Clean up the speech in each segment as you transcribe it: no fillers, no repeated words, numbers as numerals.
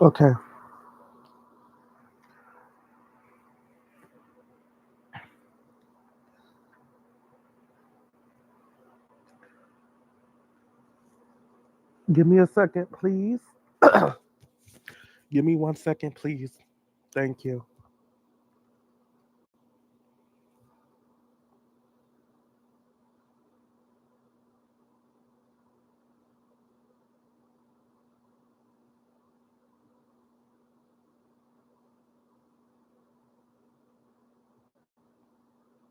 Okay. Give me a second, please. Give me 1 second, please. Thank you.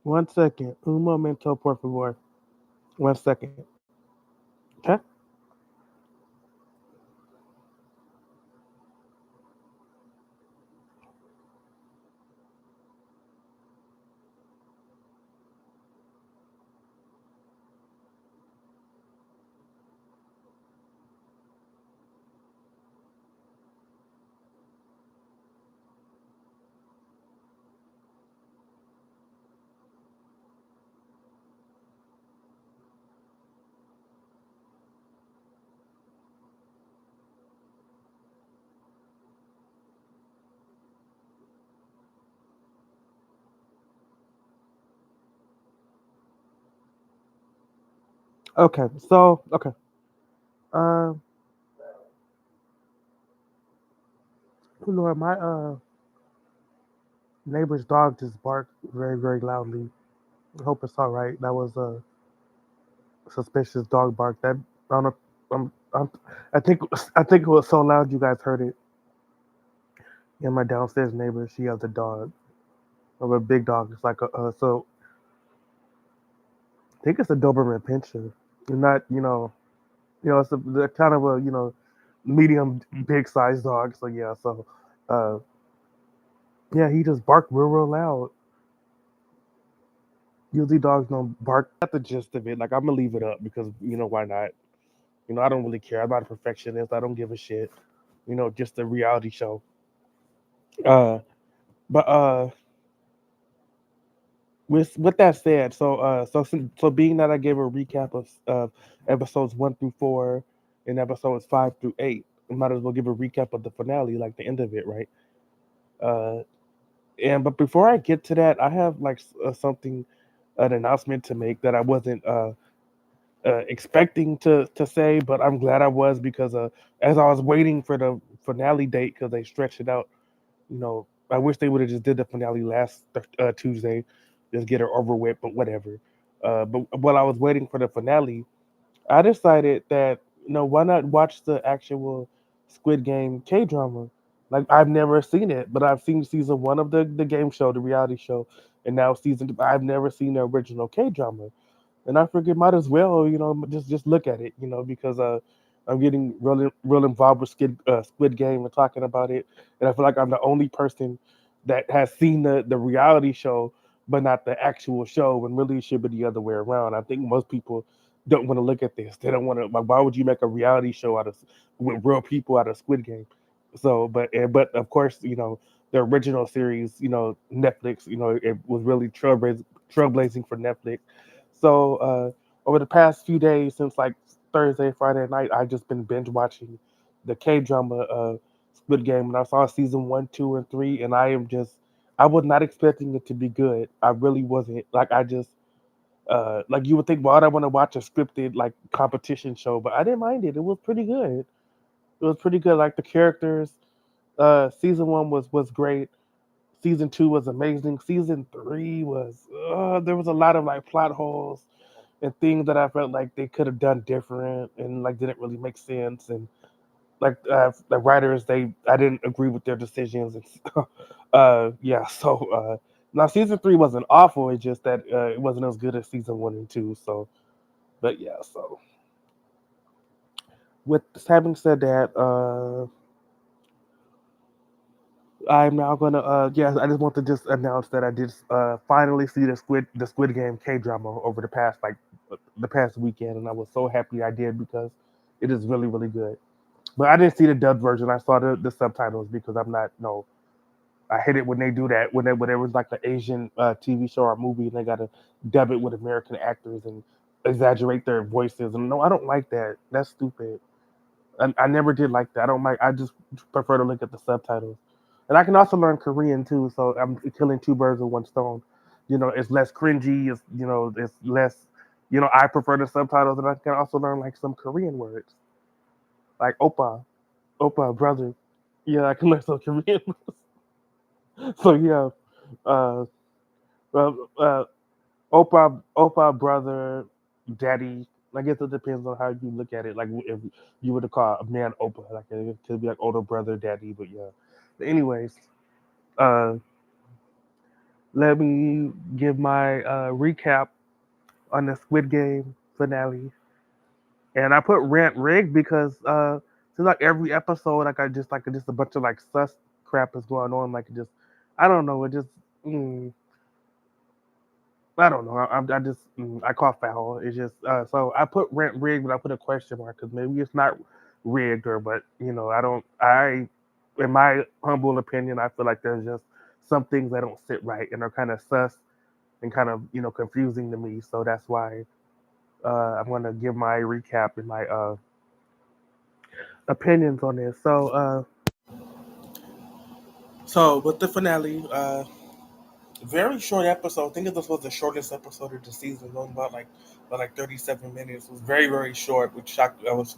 1 second. Un momento, por favor. 1 second. Okay. Okay. So, okay. Uh, Lord, my neighbor's dog just barked very, very loudly. I hope it's all right. That was a suspicious dog bark. That I don't know. I'm, I think I think it was so loud you guys heard it. Yeah, my downstairs neighbor, she has a dog, of a big dog. It's like a so I think it's a Doberman Pinscher. You're not, it's the kind of a medium big size dog. So yeah, so uh, yeah, he just barked real real loud. Usually dogs don't bark. That's the gist of it. Like I'm gonna leave it up because why not? I don't really care. I'm not a perfectionist. I don't give a shit. Just a reality show. Uh, but with that said, so being that I gave a recap of episodes 1 through 4 and episodes 5 through 8, I might as well give a recap of the finale, like the end of it, right? Uh, and but before I get to that, I have like something, an announcement to make that I wasn't expecting to say, but I'm glad I was because as I was waiting for the finale date because they stretched it out, I wish they would have just did the finale last Tuesday, just get it over with. But whatever. But while I was waiting for the finale, I decided that why not watch the actual Squid Game K drama? Like I've never seen it, but I've seen season one of the game show, the reality show, and now season. I've never seen the original K drama, and I figured might as well, just look at it, because I'm getting real involved with Squid Game and talking about it, and I feel like I'm the only person that has seen the reality show, but not the actual show, when really it should be the other way around. I think most people don't want to look at this. They don't want to like. Why would you make a reality show out of with real people out of Squid Game? So, but of course, the original series, Netflix, it was really trailblazing for Netflix. So over the past few days, since like Thursday, Friday night, I've just been binge watching the K drama Squid Game, and I saw season 1, 2, and 3, and I was not expecting it to be good. I really wasn't. Like I just like you would think, why would I want to watch a scripted like competition show? But I didn't mind it. It was pretty good. It was pretty good. Like the characters, season one was great. Season two was amazing. Season three was there was a lot of like plot holes and things that I felt like they could have done different and like didn't really make sense. And like the writers, I didn't agree with their decisions. And yeah, so now season three wasn't awful. It's just that it wasn't as good as season one and two. So, but yeah, so with having said that, I'm now gonna yeah, I just want to just announce that I did finally see the Squid Game K drama over the past weekend, and I was so happy I did because it is really really good. But I didn't see the dubbed version. I saw the subtitles because I'm not no. I hate it when they do that when there was like an Asian TV show or movie and they gotta dub it with American actors and exaggerate their voices. And no, I don't like that. That's stupid. I never did like that. I don't like. I just prefer to look at the subtitles, and I can also learn Korean too. So I'm killing two birds with one stone. It's less cringy. It's less. I prefer the subtitles, and I can also learn like some Korean words, like oppa, brother. Yeah, I can learn some Korean. So yeah, uh, uh, oppa, brother, daddy. I guess it depends on how you look at it. Like if you were to call a man oppa, like it could be like older brother, daddy. But yeah. But anyways, uh, let me give my recap on the Squid Game finale. And I put rant rig because seems like every episode, like I just a bunch of like sus crap is going on. Like it just, I don't know. It just. Mm, I don't know. I just I call foul. It's just so I put rent rigged, but I put a question mark because maybe it's not rigged or but I don't in my humble opinion I feel like there's just some things that don't sit right and are kind of sus and kind of confusing to me. So that's why I'm gonna give my recap and my opinions on this. So with the finale, very short episode. I think this was the shortest episode of the season, going about like 37 minutes. It was very very short, which shocked. I was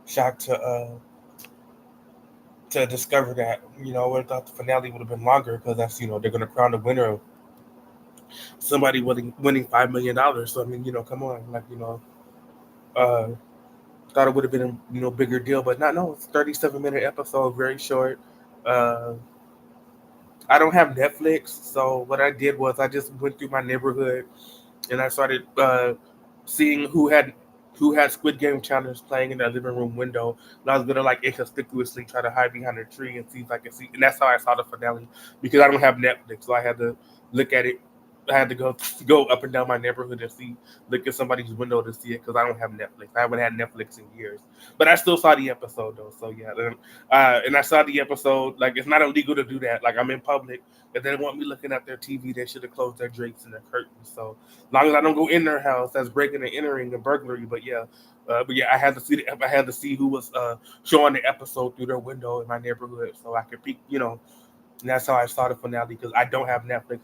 shocked to discover that. I would have thought the finale would have been longer because that's they're going to crown the winner of somebody winning $5 million. So I mean come on uh, thought it would have been a bigger deal, but not no. It's 37-minute episode, very short. Uh, I don't have Netflix, so what I did was I just went through my neighborhood and I started seeing who had Squid Game challenge playing in their living room window. And I was gonna like inconspicuously try to hide behind a tree and see if I could see. And that's how I saw the finale because I don't have Netflix, so I had to look at it. I had to go up and down my neighborhood and look at somebody's window to see it because I don't have Netflix. I haven't had Netflix in years, but I still saw the episode though. So yeah, and I saw the episode. Like it's not illegal to do that. Like I'm in public. If they want me looking at their TV, they should have closed their drapes and their curtains. So long as I don't go in their house, that's breaking and entering and burglary. But yeah, I had to see who was showing the episode through their window in my neighborhood, so I could peek. And that's how I saw the finale because I don't have Netflix.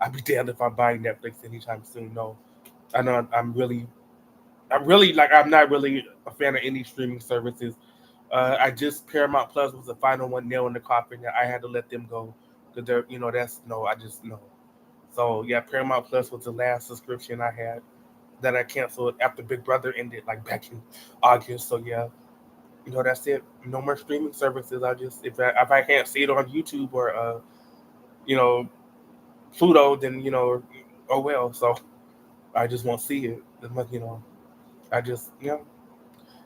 I'd be damned if I'm buying Netflix anytime soon. No, I know I'm not really a fan of any streaming services. I just Paramount Plus was the final one nail in the coffin that I had to let them go because that's no, I just no. So yeah, Paramount Plus was the last subscription I had that I canceled after Big Brother ended, like back in August. So yeah, that's it. No more streaming services. I just if I can't see it on YouTube or you know Pluto, then oh well. So I just won't see it. I just and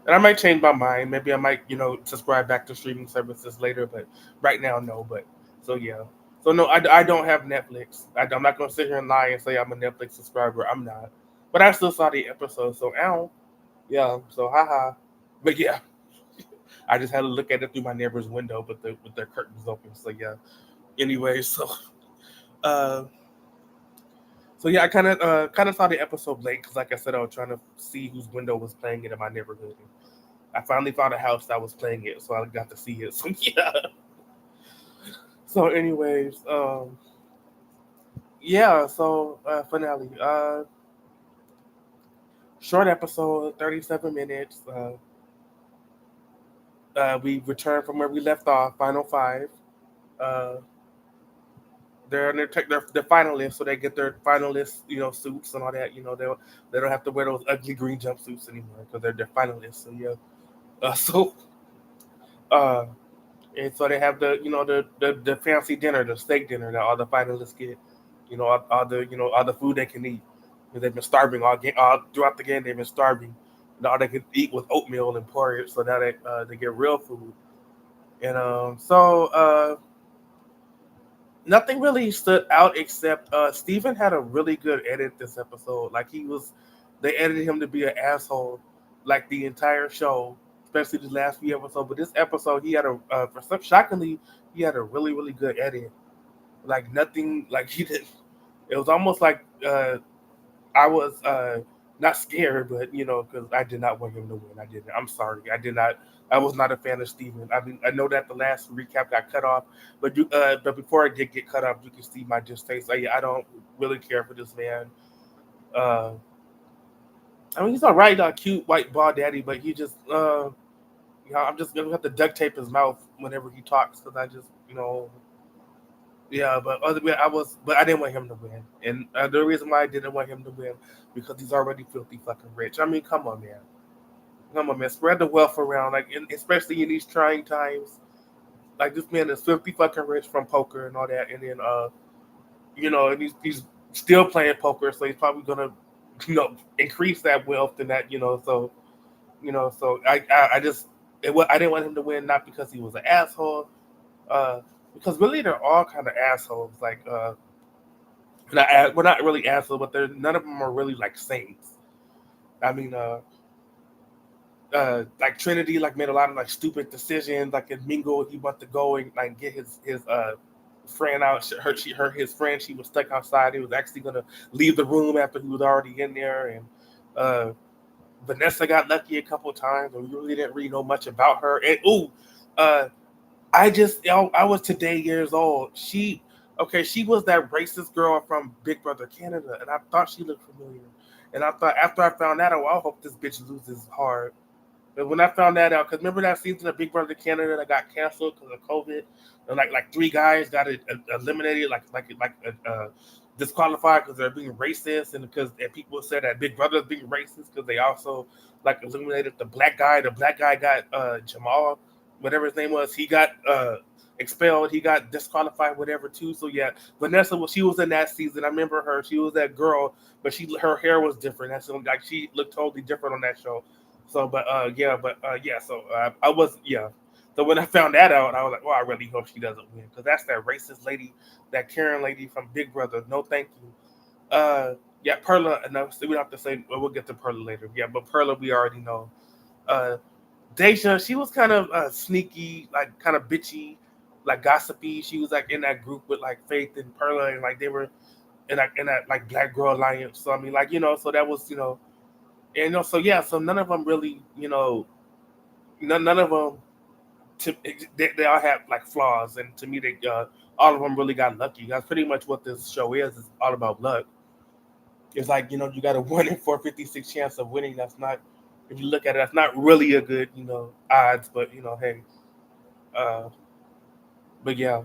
I might change my mind. Maybe I might subscribe back to streaming services later, but right now no. But so yeah. So no, I don't have Netflix. I'm not gonna sit here and lie and say I'm a Netflix subscriber. I'm not. But I still saw the episode. So ow. Yeah, so haha. But yeah, I just had to look at it through my neighbor's window, but with their curtains open. So yeah. Anyway, uh, so yeah, I kind of saw the episode late because, like I said, I was trying to see whose window was playing it in my neighborhood. And I finally found a house that was playing it, so I got to see it. So yeah. So anyways, yeah. So finale. Short episode, 37 minutes. We returned from where we left off. Final five. Uh, they're in their finalists, so they get their finalist, suits and all that. They don't have to wear those ugly green jumpsuits anymore because they're finalists. So yeah, so uh, and so they have the fancy dinner, the steak dinner that all the finalists get. All the food they can eat. 'Cause they've been starving all throughout the game. They've been starving. And all they can eat was oatmeal and porridge. So now they get real food. And nothing really stood out except Steven had a really good edit this episode. Like they edited him to be an asshole like the entire show, especially the last few episodes. But this episode, he had for some shockingly, he had a really really good edit. Like nothing, like he did. It was almost like I was not scared, but because I did not want him to win. I didn't. I'm sorry. I did not. I was not a fan of Steven. I mean, I know that the last recap got cut off, but before I did get cut off, you can see my distaste. I don't really care for this man. Uh, I mean, he's all right, cute white ball daddy, but he just, I'm just gonna have to duct tape his mouth whenever he talks because I just, yeah. But other than that, but I didn't want him to win, and the reason why I didn't want him to win because he's already filthy fucking rich. I mean, come on, man, spread the wealth around, like, especially in these trying times. Like this man is filthy fucking rich from poker and all that, and then and he's still playing poker, so he's probably gonna, increase that wealth and that, so I just I didn't want him to win not because he was an asshole, uh, because really they're all kind of assholes. Like we're not really assholes, but they're none of them are really like saints. I mean, like Trinity like made a lot of like stupid decisions. Like in Mingo, he wanted to go and like get his friend out. His friend, she was stuck outside. He was actually gonna leave the room after he was already in there, and uh, Vanessa got lucky a couple of times, and we really didn't really know much about her. And uh, I was today years old. She was that racist girl from Big Brother Canada, and I thought she looked familiar. And I thought after I found that out, well, I hope this bitch loses hard. But when I found that out, because remember that season of Big Brother Canada that got canceled because of COVID, and like three guys got eliminated, disqualified because they're being racist, and people said that Big Brother's being racist because they also like eliminated the black guy. The black guy got Jamal, whatever his name was. He got expelled. He got disqualified, whatever too. So yeah, Vanessa she was in that season. I remember her. She was that girl, but her hair was different. That's like she looked totally different on that show. So, yeah. So I was, yeah. So when I found that out, I was like, well, I really hope she doesn't win because that's that racist lady, that Karen lady from Big Brother. No, thank you. Yeah, Perla. No, so we don't have to say. Well, we'll get to Perla later. Yeah, but Perla, we already know. Uh, Deja, she was kind of sneaky, like kind of bitchy, like gossipy. She was like in that group with like Faith and Perla, and like they were in that like Black Girl Alliance. So I mean, like so that was and so yeah, so none of them really, none of them. They all have like flaws, and to me, they all of them really got lucky. That's pretty much what this show is. It's all about luck. It's like you got a 1 in 456 chance of winning. That's not, if you look at it, that's not really a good odds. But hey, uh, but yeah.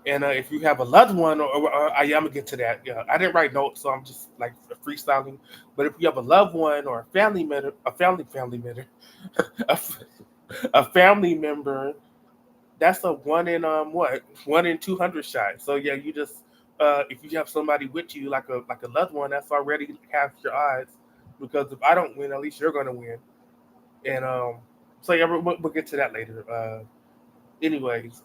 And if you have a loved one, I'm gonna get to that. Yeah, I didn't write notes, so I'm just like freestyling. But if you have a loved one or a family member, family member, a, f- a family member, that's a 1 in 200 shot. So yeah, you just if you have somebody with you like a loved one, that's already half your odds. Because if I don't win, at least you're gonna win. And so yeah, we'll get to that later. Anyways,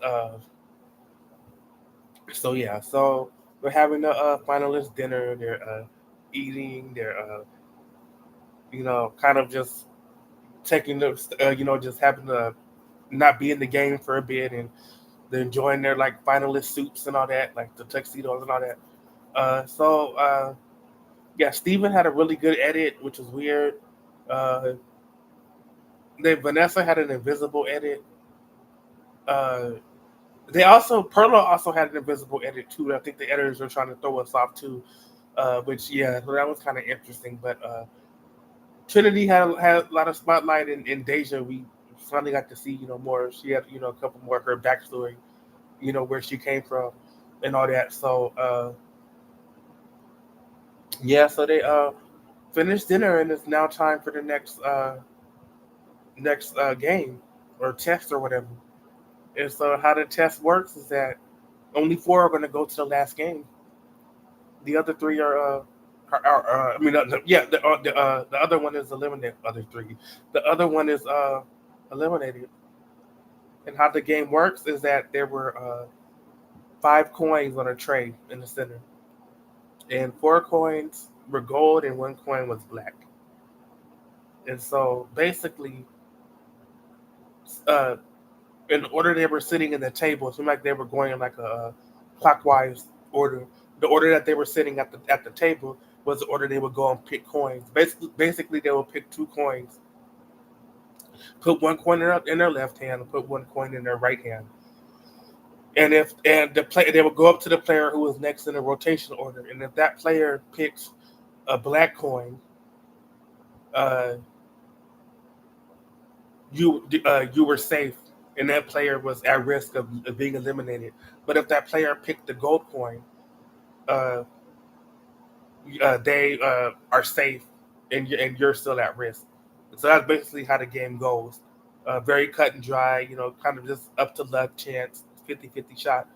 so yeah, so we're having a finalist dinner. They're eating. They're kind of just taking the just having to not be in the game for a bit, and they're enjoying their like finalist suits and all that, like the tuxedos and all that. Yeah, Steven had a really good edit, which was weird. Uh, Vanessa had an invisible edit. Uh, Perla also had an invisible edit too. I think the editors were trying to throw us off too. Which yeah, so that was kind of interesting. But Trinity had a lot of spotlight, in Deja we finally got to see more. She had a couple more of her backstory, where she came from, and all that. So yeah, so they finished dinner, and it's now time for the next game or test or whatever. And so how the test works is that only four are going to go to the last game. The other three I mean, yeah, the other one is eliminated. Other three, the other one is eliminated. And how the game works is that there were five coins on a tray in the center, and four coins were gold and one coin was black. And so basically, uh, in order they were sitting in the table, it seemed like they were going in like a clockwise order. The order that they were sitting at the table, was the order they would go and pick coins. Basically, they would pick two coins, put one coin in their left hand, and put one coin in their right hand. And the play they would go up to the player who was next in the rotation order, and if that player picks a black coin, uh, you were safe, and that player was at risk of being eliminated. But if that player picked the gold coin, uh, they are safe, and you're still at risk. So that's basically how the game goes. Very cut and dry, kind of just up to luck, chance, 50-50 shot,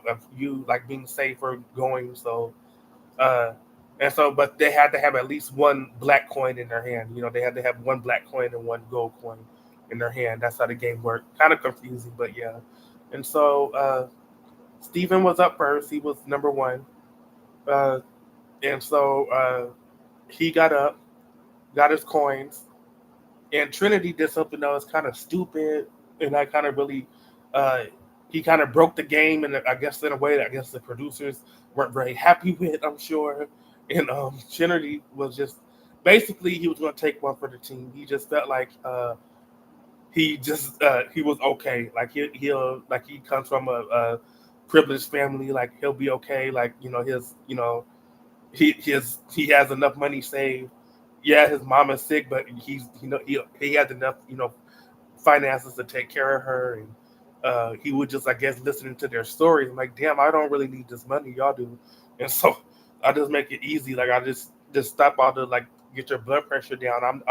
of you like being safe or going. Uh, but they had to have at least one black coin in their hand. They had to have one black coin and one gold coin in their hand. That's how the game worked. Kind of confusing, but yeah. And so Steven was up first. He was number one. Uh, and so he got up, got his coins, and Trinity did something that was kind of stupid, and I kind of really, uh, he kind of broke the game, and I guess in a way that I guess the producers weren't very happy with. I'm sure, and Trinity was just basically he was going to take one for the team. He just felt like he was okay. Like he'll like he comes from a privileged family. Like he'll be okay. Like his he has enough money saved. Yeah, his mom is sick, but he has enough finances to take care of her, and he would just I guess listening to their stories. I'm like, damn, I don't really need this money, y'all do, and so I just make it easy. Like I just stop all the like get your blood pressure down.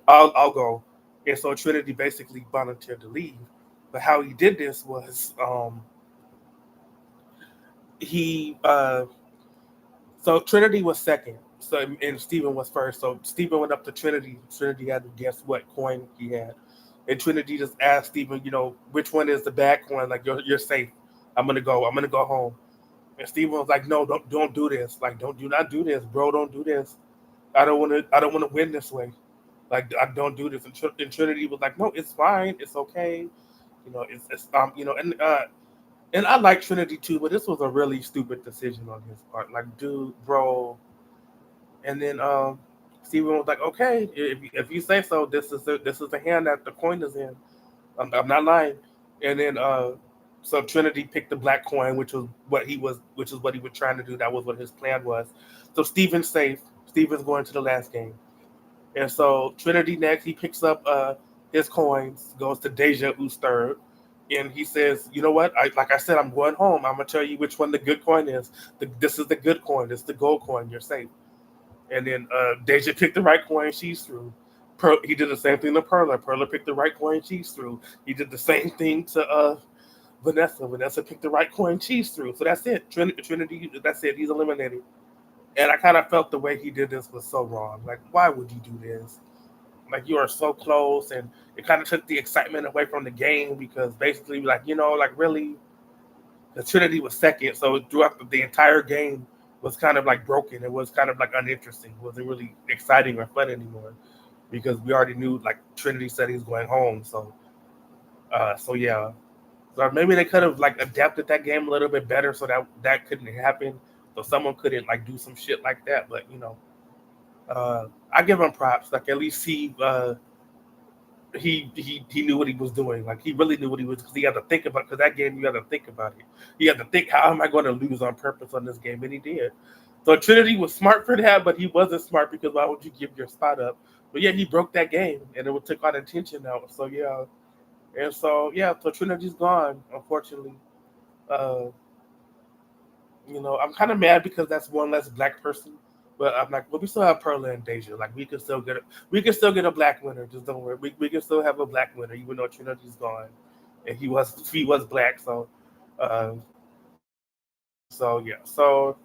I'll go, and so Trinity basically volunteered to leave. But how he did this was he so Trinity was second. So and Stephen was first. So Stephen went up to Trinity. Trinity had to guess what coin he had. And Trinity just asked Stephen, which one is the bad coin? Like you're safe. I'm gonna go. I'm gonna go home. And Stephen was like, no, don't do this. Like do not do this, bro. Don't do this. I don't wanna win this way. Like I don't do this. And Trinity was like, no, it's fine. It's okay. And I like Trinity too, but this was a really stupid decision on his part. Like, dude, bro, and then Steven was like, "Okay, if you say so, this is the hand that the coin is in. I'm not lying." And then so Trinity picked the black coin, which is what he was trying to do. That was what his plan was. So Steven's safe. Steven's going to the last game, and so Trinity next he picks up his coins, goes to Deja, who's third. And he says, "You know what? Like I said, I'm going home. I'm gonna tell you which one the good coin is. This is the good coin. This is the gold coin. You're safe." And then Deja picked the right coin, she's through. He did the same thing to Perla. Perla picked the right coin, she's through. He did the same thing to Vanessa. Vanessa picked the right coin, she's through. So that's it. Trinity, that's it. He's eliminated. And I kind of felt the way he did this was so wrong. Like, why would you do this? Like, you are so close, and it kind of took the excitement away from the game because basically, like, like really, the Trinity was second, so throughout the entire game was kind of like broken. It was kind of like uninteresting. It wasn't really exciting or fun anymore because we already knew like Trinity said he was going home. So yeah. So maybe they could have like adapted that game a little bit better so that couldn't happen. So someone couldn't like do some shit like that. But I give him props. Like at least he knew what he was doing. Like he really knew what he was because he had to think about because that game you had to think about it. He had to think how am I going to lose on purpose on this game, and he did. So Trinity was smart for that, but he wasn't smart because why would you give your spot up? But yeah, he broke that game, and it would took all the attention out. So yeah, and so yeah, so Trinity's gone unfortunately. Uh, I'm kind of mad because that's one less black person. But I'm like, well, we still have Perla and Deja. Like, we can still get a black winner. Just don't worry. We can still have a black winner, even though Trinity's gone, and he was black. Uh, so yeah. So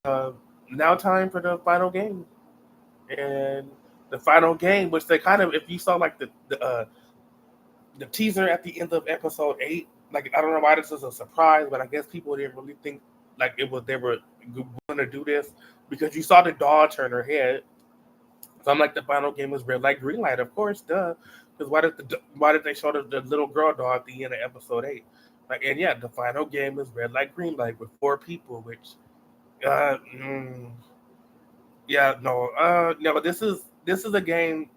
uh, now time for the final game, and the final game, which they kind of, if you saw like the teaser at the end of episode 8. Like I don't know why this is a surprise, but I guess people didn't really think like it was they were going to do this because you saw the doll turn her head. So I'm like the final game was red light, green light, of course, duh. Because why did they show the little girl doll at the end of episode 8? Like and yeah, the final game is red light, green light with 4 people, which Uh, mm, yeah, no, no. This is a game.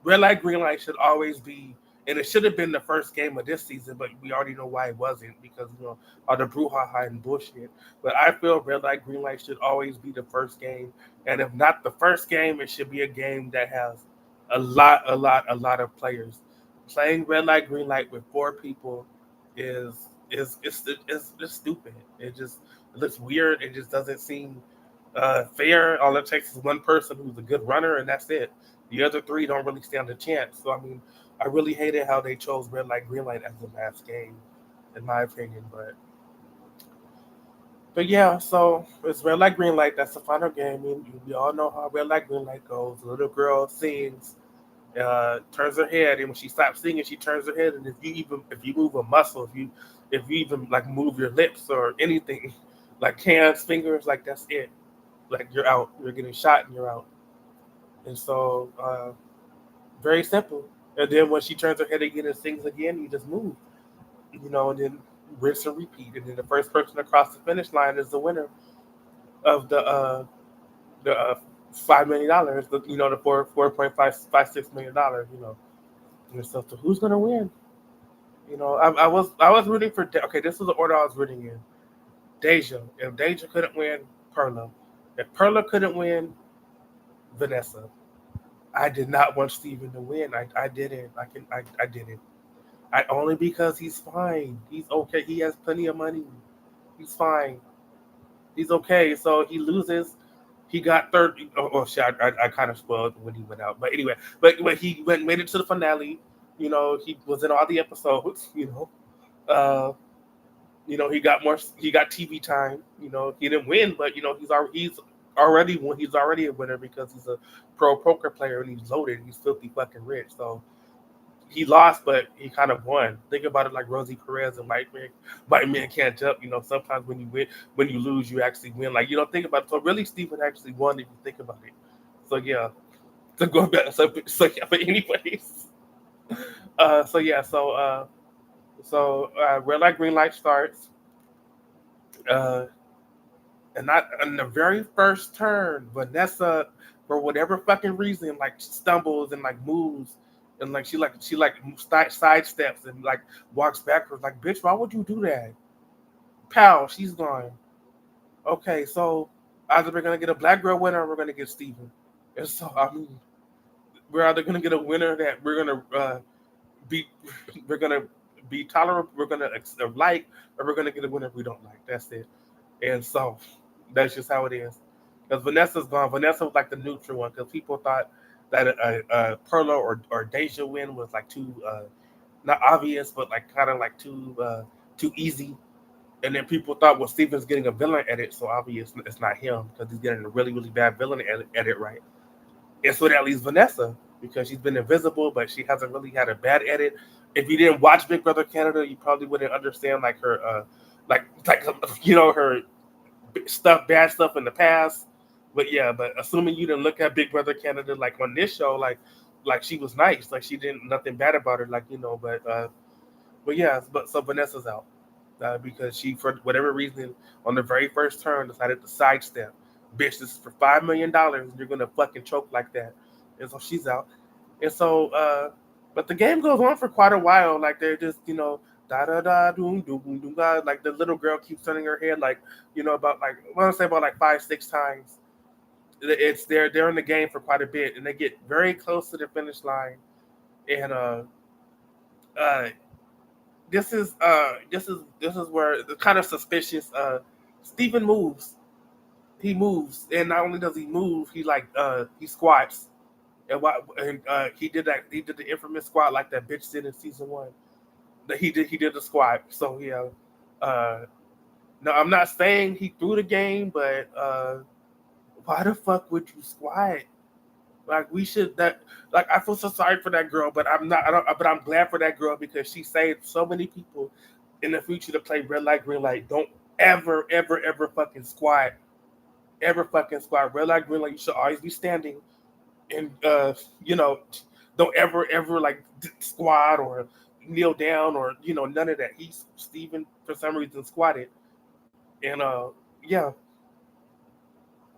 Red light, green light should always be, and it should have been the first game of this season, but we already know why it wasn't because all the brouhaha and bullshit. But I feel red light, green light should always be the first game, and if not the first game, it should be a game that has a lot of players. Playing red light, green light with four people is is just stupid. It looks weird. It just doesn't seem fair. All it takes is one person who's a good runner, and that's it. The other three don't really stand a chance. So I mean, I really hated how they chose red light, green light as the last game, in my opinion. But yeah, so it's red light, green light. That's the final game. We all know how red light, green light goes. The little girl sings, turns her head, and when she stops singing, she turns her head. And if you move a muscle, if you even like move your lips or anything, like hands, fingers, like that's it. Like you're out. You're getting shot and you're out. And so very simple. And then when she turns her head again and sings again, you just move, and then rinse and repeat. And then the first person across the finish line is the winner of the $5 million. The 4.556 million. And so who's gonna win? I was rooting for. Okay, this was the order I was rooting in. Deja. If Deja couldn't win, Perla. If Perla couldn't win, Vanessa. I did not want Steven to win. I didn't. I didn't. I only because he's fine. He's okay. He has plenty of money. He's fine. He's okay. So he loses. He got third. Oh shit! I kind of spoiled when he went out. But anyway, but when he made it to the finale, he was in all the episodes. Uh, he got more. He got TV time. He didn't win, but he's already a winner because he's a pro poker player and he's loaded. He's filthy fucking rich. So he lost, but he kind of won. Think about it like Rosie Perez and White Man Can't Jump. Sometimes when you win, when you lose, you actually win. Like you don't think about it. So really, Stephen actually won if you think about it. So yeah, to go back. So yeah, but anyways, so yeah, red light, green light starts, uh, and not in the very first turn, Vanessa, for whatever fucking reason, like stumbles and like moves, and like she sidesteps and like walks backwards. Like, bitch, why would you do that? Pow, she's gone. Okay, so either we're gonna get a black girl winner or we're gonna get Steven. And so I mean, we're either gonna get a winner that be we're gonna be tolerant, we're gonna like, or we're gonna get a winner we don't like. That's it. And so that's just how it is. Because Vanessa's gone. Vanessa was like the neutral one because people thought that Perla or Deja win was like too not obvious, but like kind of like too easy. And then people thought, well, Steven's getting a villain edit, so obvious it's not him because he's getting a really really bad villain edit right. And so that leaves Vanessa because she's been invisible, but she hasn't really had a bad edit. If you didn't watch Big Brother Canada, you probably wouldn't understand like her like her stuff, bad stuff in the past. But yeah, but assuming you didn't look at Big Brother Canada like on this show, like she was nice, like she didn't nothing bad about her, but yeah, but so Vanessa's out because she for whatever reason on the very first turn decided to sidestep. Bitch, this is for $5 million, and you're gonna fucking choke like that, and so she's out. And so, but the game goes on for quite a while. Like they're just da da da doom doom doom da. Like the little girl keeps turning her head like about like I want to say about like 5 6 times. It's they're in the game for quite a bit, and they get very close to the finish line. And uh, this is where the kind of suspicious. Stephen moves. He moves, and not only does he move, he squats. And he did that. He did the infamous squat like that bitch did in season one. That he did the squat. So yeah. Uh, no, I'm not saying he threw the game, but why the fuck would you squat? Like we should that. Like I feel so sorry for that girl, but I'm not. I don't. But I'm glad for that girl because she saved so many people in the future to play red light, green light. Don't ever, ever, ever fucking squat. Ever fucking squat. Red light, green light. You should always be standing and you know, don't ever like squat or kneel down or none of that. He's Steven for some reason squatted, and yeah.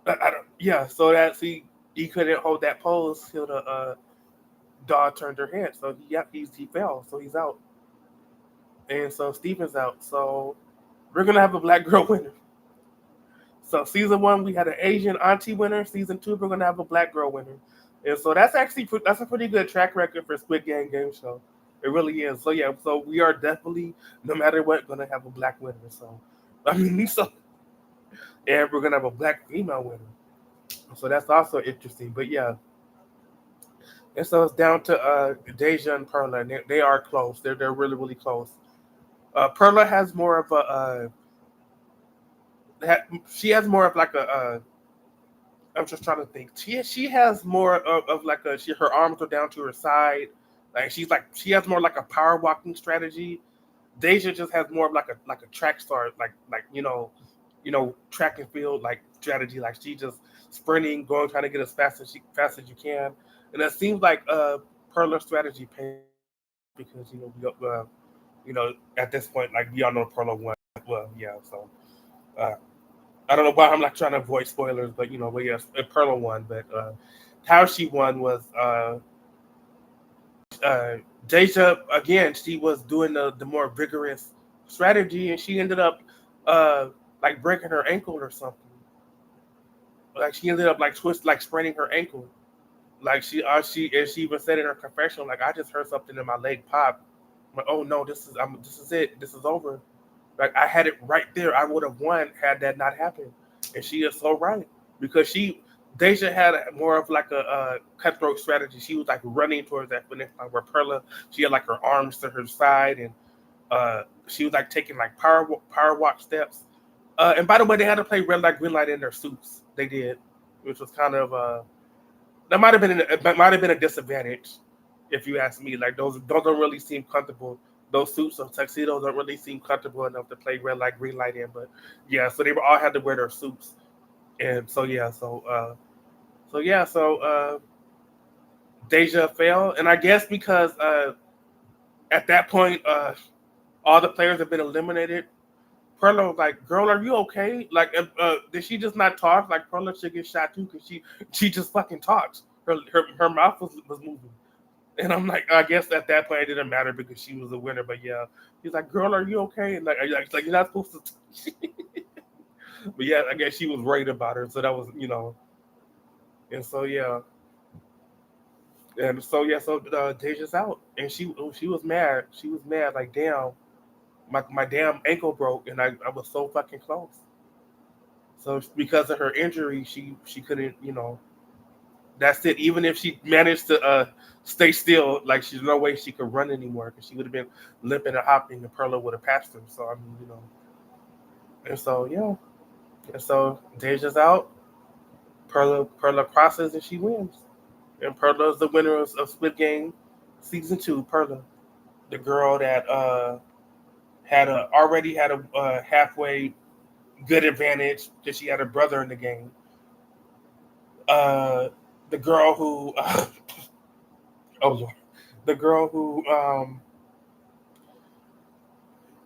I don't. Yeah, so that's he couldn't hold that pose till the dog turned her head. So he fell. So he's out, and so Steven's out. So we're gonna have a black girl winner. So season one we had an Asian auntie winner. Season two we're gonna have a black girl winner, and so that's actually that's a pretty good track record for Squid Game show. It really is. So yeah, so we are definitely no matter what gonna have a black winner. So I mean, so and we're gonna have a black female winner. So that's also interesting. But yeah, and so it's down to Deja and Perla, and they are close. They're really close. Perla has more of a she has more of like a I'm just trying to think. She has more of like a her arms are down to her side. Like she has more like a power walking strategy. Deja just has more of like a track star, like track and field like strategy. Like she just sprinting, going trying to get as fast as you can. And it seems like Perla's strategy pays because at this point like we all know Perla won. Well, yeah. So uh, I don't know why I'm like trying to avoid spoilers, but yes, Perla won. But how she won was uh, Deja again. She was doing the more vigorous strategy, and she ended up uh, like breaking her ankle or something. Like she ended up like spraining her ankle. Like she even said in her confession, like I just heard something in my leg pop. I'm like, oh no, this is it. This is over. Like I had it right there. I would have won had that not happened. And she is so right because Deja had more of like a cutthroat strategy. She was like running towards that finish line where Perla, she had like her arms to her side and she was like taking like power walk steps. And by the way, they had to play red light, green light in their suits. They did, which was kind of that might have been a disadvantage, if you ask me. Like those don't really seem comfortable. Those suits or tuxedos don't really seem comfortable enough to play red light, green light in. But yeah, so they were all had to wear their suits, and so yeah, so Deja fell, and I guess because at that point all the players have been eliminated. Perla was like, "Girl, are you okay? Like, did she just not talk? Like, Perla should get shot too because she just fucking talks. Her mouth was moving." And I'm like, I guess at that point it didn't matter because she was a winner. But yeah, he's like, "Girl, are you okay?" And like you're not supposed to. But yeah, I guess she was worried about her, so that was and so yeah, and so yeah, so Deja's out, and she was mad. She was mad, like damn, my damn ankle broke, and I was so fucking close. So because of her injury, she couldn't, that's it. Even if she managed to stay still, like she's no way she could run anymore because she would have been limping and hopping, and Perla would have passed her. So I mean, and so yeah, and so Deja's out. Perla crosses and she wins, and Perla is the winner of Squid Game season two. Perla, the girl that already had a halfway good advantage because she had a brother in the game. Uh, the girl who oh Lord, the girl who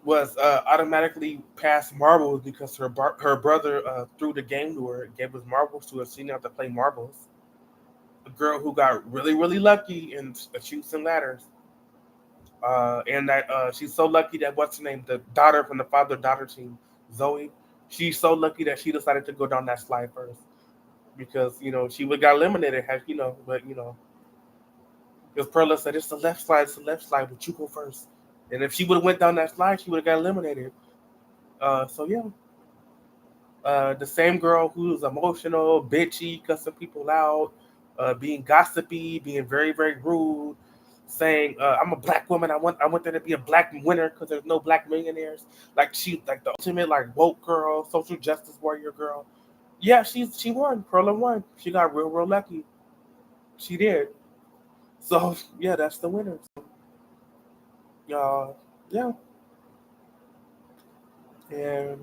was automatically passed marbles because her brother threw the game to her, gave us marbles to her. She didn't have to play marbles. A girl who got really lucky in shoots and ladders, and that she's so lucky that what's her name, the daughter from the father daughter team, Zoe. She's so lucky that she decided to go down that slide first because she would got eliminated had but because Perla said it's the left slide, but you go first. And if she would have went down that slide, she would have got eliminated. So yeah, the same girl who's emotional, bitchy, cussing people out, being gossipy, being very rude, saying I'm a black woman. I want there to be a black winner because there's no black millionaires. Like she like the ultimate like woke girl, social justice warrior girl. Yeah, she won. Perla won. She got real lucky. She did. So yeah, that's the winner. Uh, yeah, and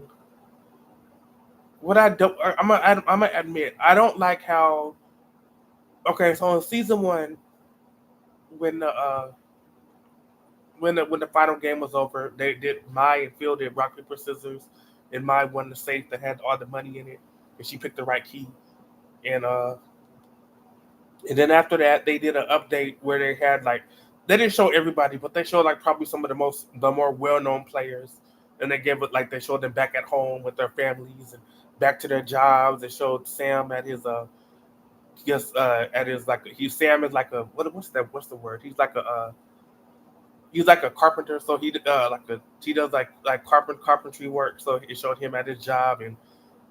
what I don't, I'm gonna admit, I don't like how. Okay, so in season one, when when the final game was over, they did Mai and Phil did rock paper scissors, and Mai won the safe that had all the money in it, and she picked the right key. and and then after that they did an update where they had like they didn't show everybody, but they showed like probably some of the more well known players, and they gave it like they showed them back at home with their families and back to their jobs. They showed Sam at his just at his like he Sam is like a what's the word? He's like a carpenter, so he does like carpentry work. So it showed him at his job, and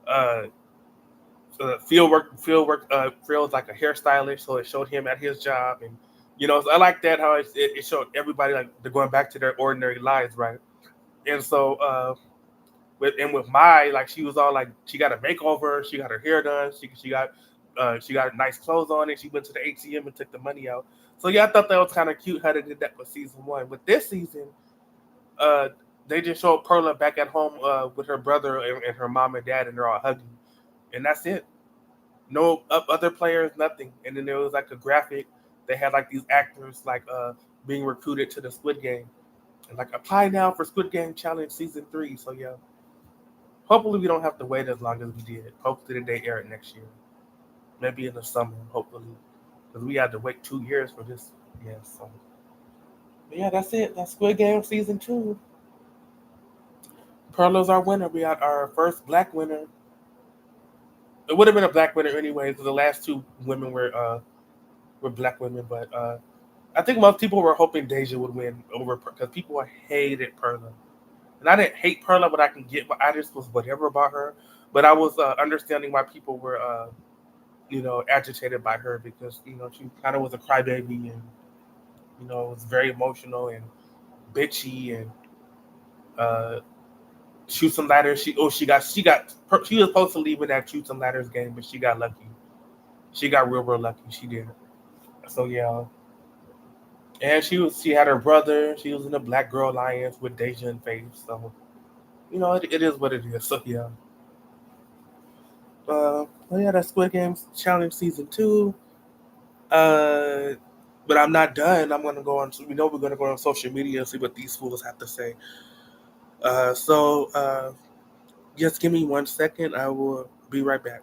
uh, field work. Phil's like a hairstylist, so it showed him at his job, and so I like that how it showed everybody like they're going back to their ordinary lives, right? And so with Mai, like she was all like she got a makeover, she got her hair done, she got nice clothes on, and she went to the ATM and took the money out. So yeah, I thought that was kind of cute how they did that for season one. With this season, uh, they just showed Perla back at home with her brother and her mom and dad, and they're all hugging, and that's it. No other players, nothing. And then there was like a graphic. They had like these actors like being recruited to the Squid Game, and like apply now for Squid Game Challenge season three. So yeah, hopefully we don't have to wait as long as we did. Hopefully they air it next year, maybe in the summer. Hopefully, because we had to wait 2 years for this. Yeah, so but yeah, that's it. That's Squid Game season two. Perla's our winner. We got our first black winner. It would have been a black winner anyway, because the last two women were black women. But I think most people were hoping Deja would win over because people hated Perla, and I didn't hate Perla, but I can get. But I just was whatever about her. But I was understanding why people were agitated by her because she kind of was a crybaby and was very emotional and bitchy and uh, shoot some ladders. She was supposed to leave in that shoot some ladders game, but she got lucky. She got real lucky. She did. So yeah, and she had her brother. She was in the Black Girl Alliance with Deja and Faith. So it is what it is. So yeah, well, yeah, that's Squid Games Challenge season two. Uh, but I'm not done. I'm gonna go on. We're gonna go on social media and see what these fools have to say. So just give me 1 second. I will be right back.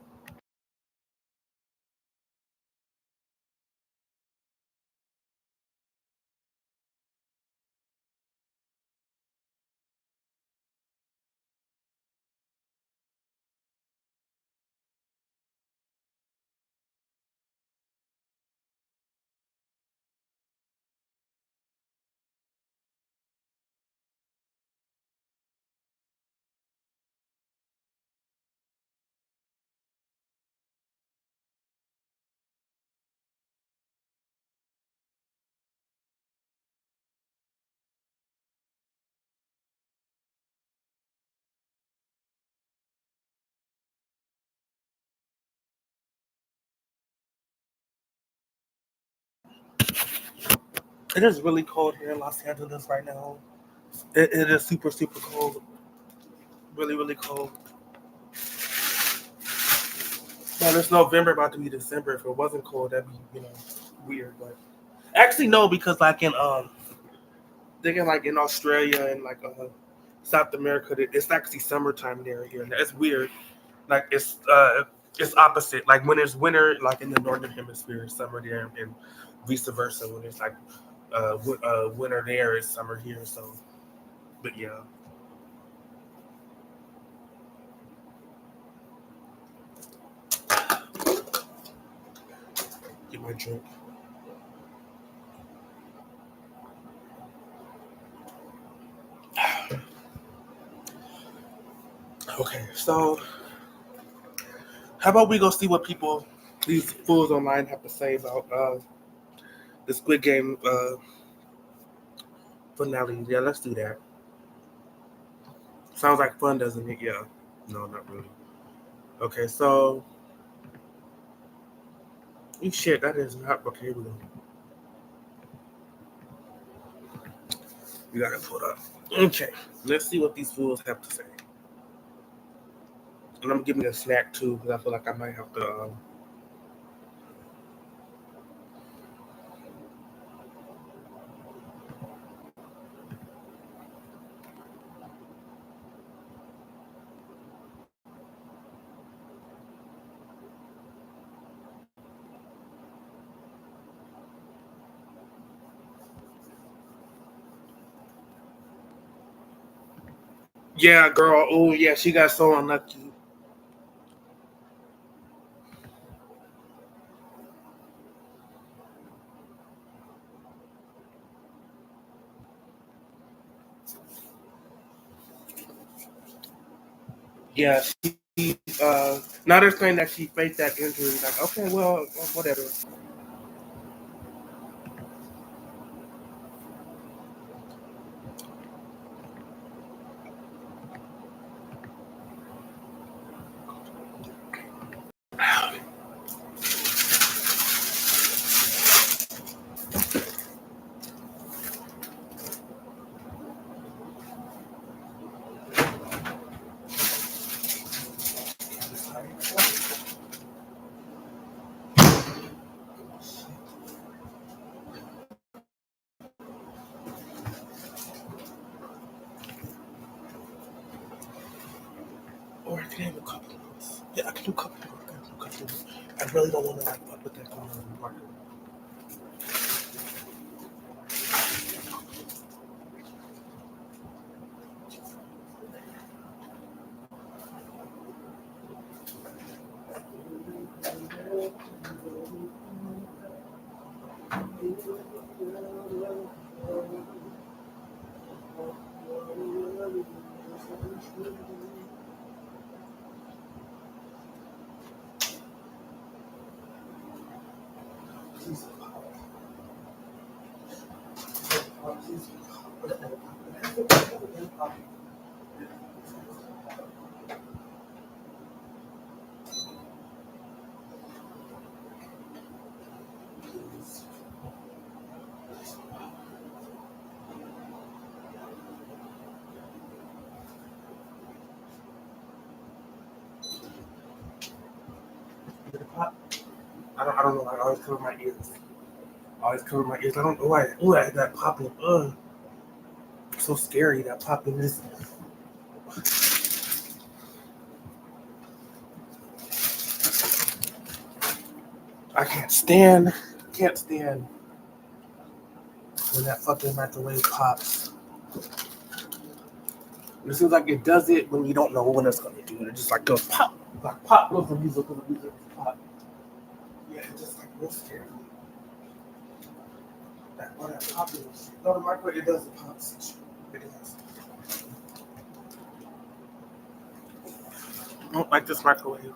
It is really cold here in Los Angeles right now. It is super cold. Really cold. Well, it's November about to be December. If it wasn't cold, that'd be weird. But actually, no, because like in thinking like in Australia and like South America, it's actually summertime there here. And that's weird. Like it's opposite. Like when it's winter, like in the northern hemisphere, it's summer there, and vice versa. When it's like winter there, it's summer here. So, but yeah, get my drink. Okay, so how about we go see what these fools online have to say about the Squid Game finale? Yeah, let's do that. Sounds like fun, doesn't it? Yeah. No, not really. Okay, so shit, that is not okay. Here we go. You got it pulled up. Okay, let's see what these fools have to say. And I'm giving me a snack too because I feel like I might have to. Yeah, girl. Oh, yeah, she got so unlucky. Yeah, she now they're saying that she faked that injury. Like, okay, well, whatever. Or I can have a couple of those. Yeah, I can do a couple of those. I can do a couple of those. I really don't want to like put that on the market. Did it pop? I don't know. I always cover my ears. I always cover my ears. I don't know why. Ooh, that popping. So scary. That popping is. I can't stand when that fucking microwave pops. And it seems like it does it when you don't know when it's gonna do it. It just like goes pop, like pop, goes from music, pop. Yeah, it's just like real scary. That popping shit. No, the microwave it does the pops. It does. I don't like this microwave.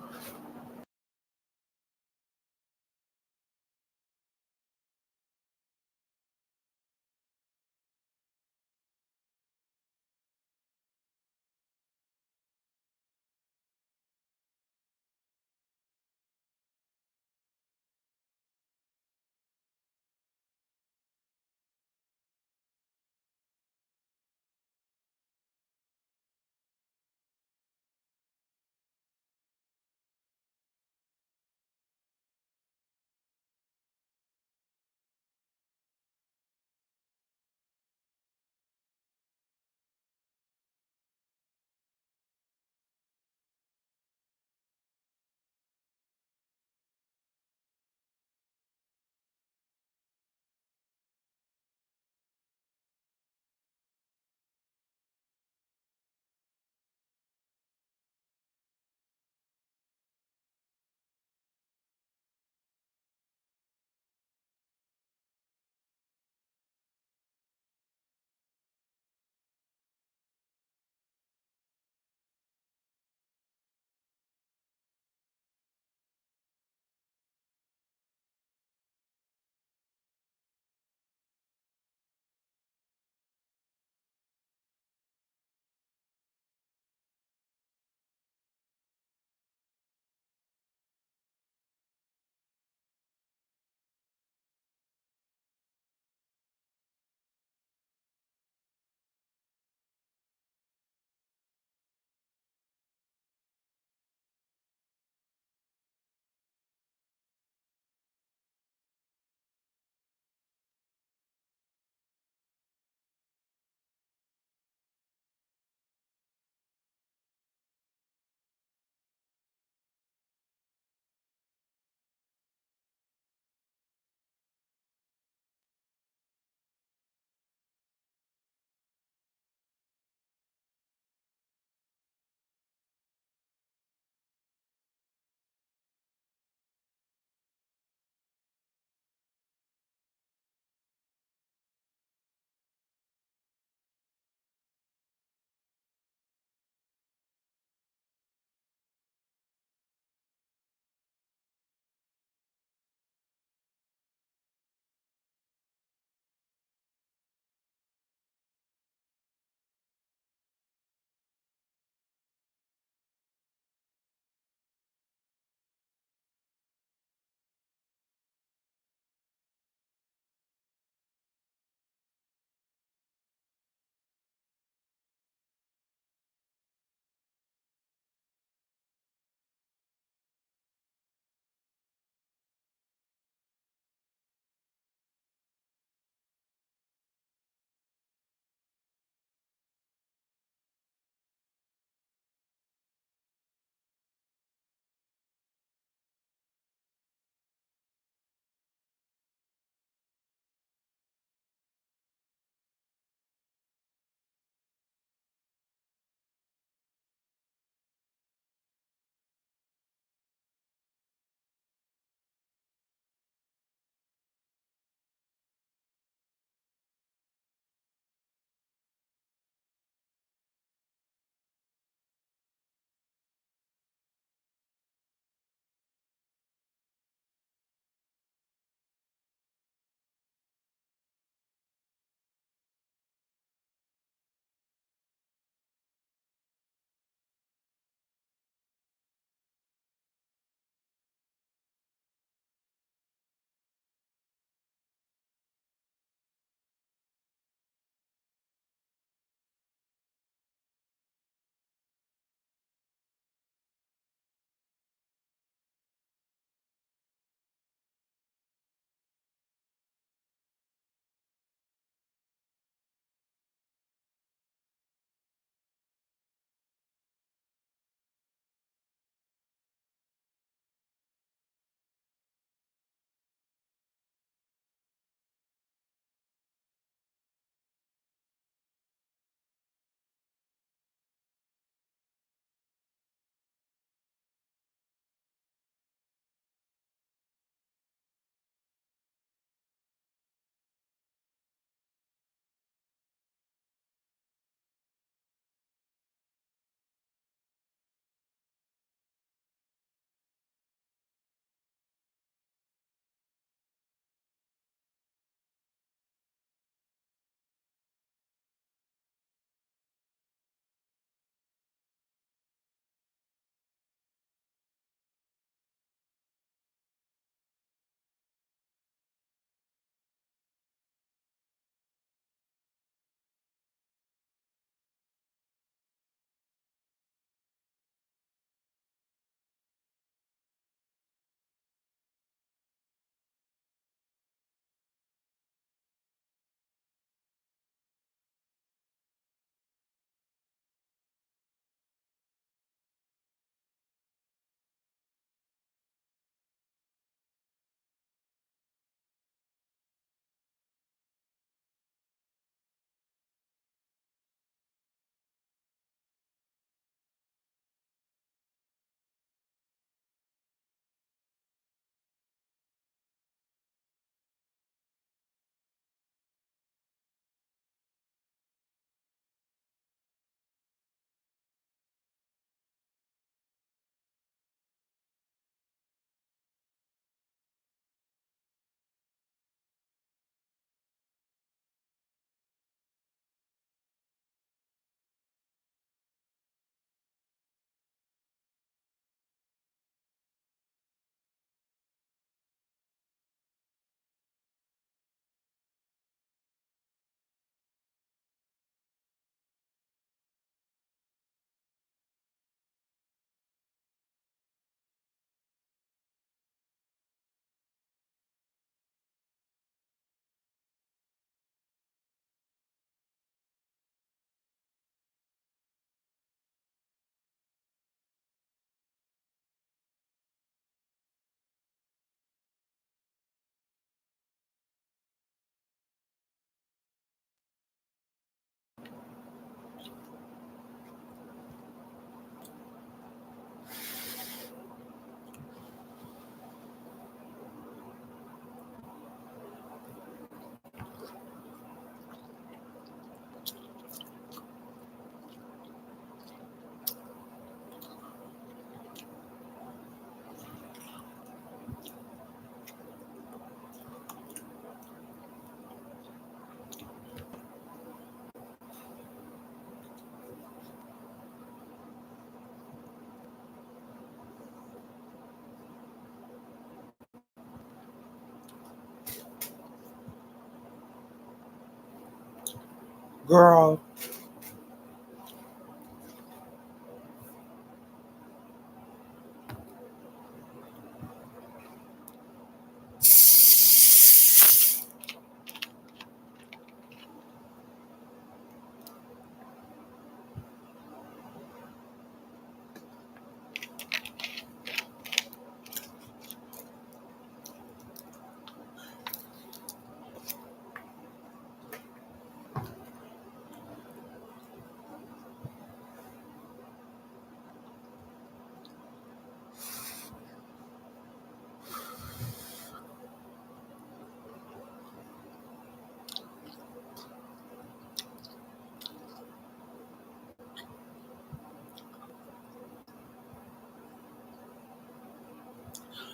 Girl.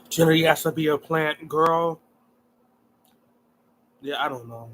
Jenny has to be a plant, girl. Yeah, I don't know.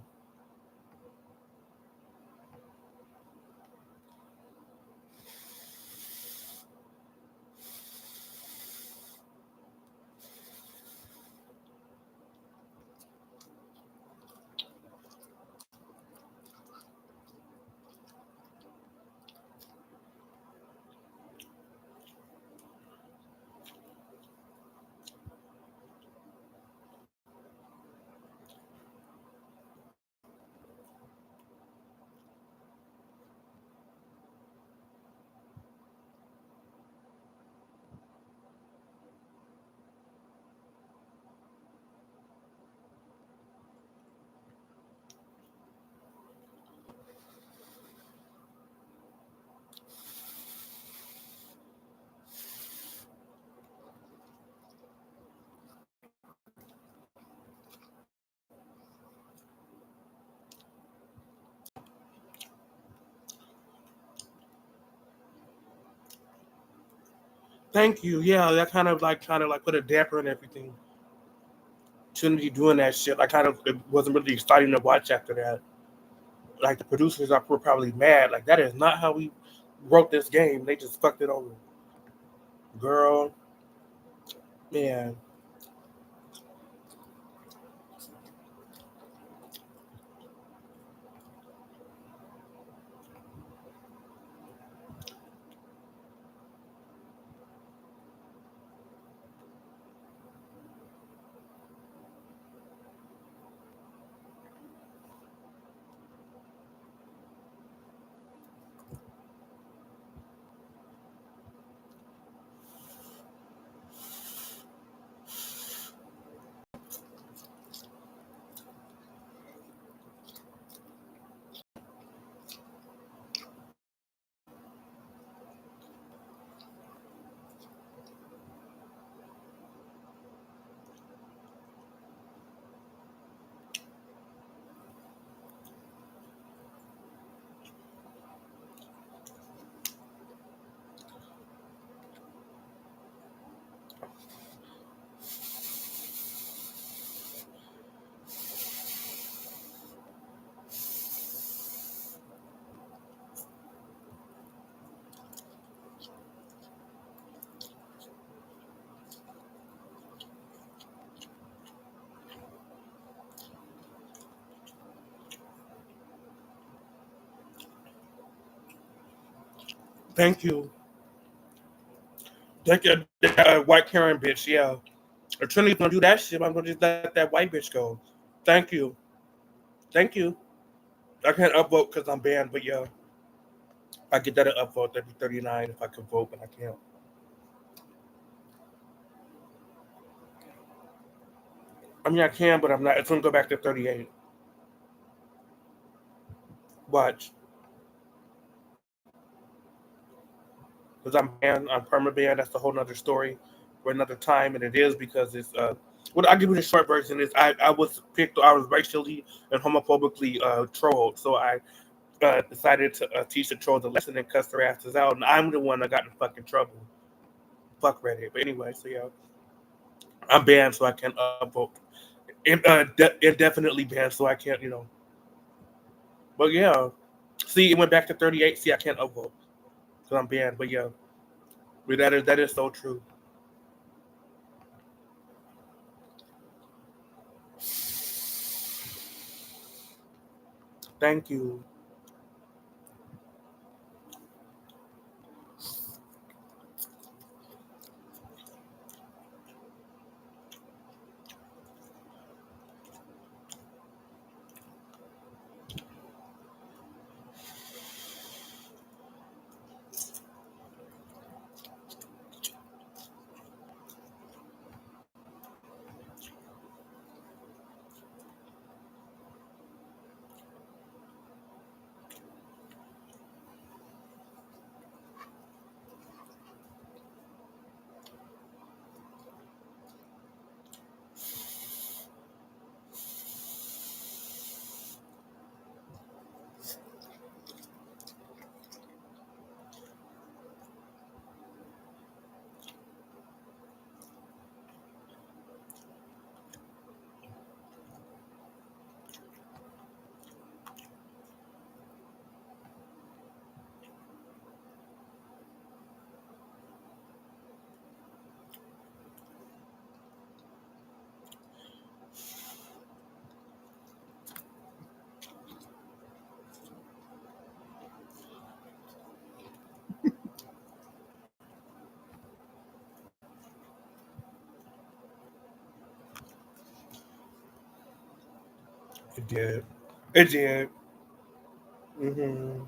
Thank you. Yeah, that kind of like put a damper in everything. Shouldn't be doing that shit. Like kind of it wasn't really exciting to watch after that. Like the producers were probably mad. Like that is not how we wrote this game. They just fucked it over. Girl, man. Thank you. Thank you, white Karen bitch. Yeah. If Trinity's gonna do that shit, I'm gonna just let that white bitch go. Thank you. Thank you. I can't upvote because I'm banned, but yeah, I get that an upvote. That'd be 39 if I could vote, but I can't. I mean, I can, but I'm not. It's gonna go back to 38. Watch, because I'm banned. I'm perma banned. That's a whole nother story for another time, and it is because it's. What I'll give you the short version is I was picked. I was racially and homophobically trolled, so I decided to teach the trolls a lesson and cuss their asses out, and I'm the one that got in fucking trouble. Fuck Reddit. But anyway, so yeah, I'm banned, so I can't upvote. Indefinitely banned, so I can't, But yeah, see, it went back to 38. See, I can't upvote because I'm banned. But yeah, but that is so true. Thank you. It did. It did. Hmm.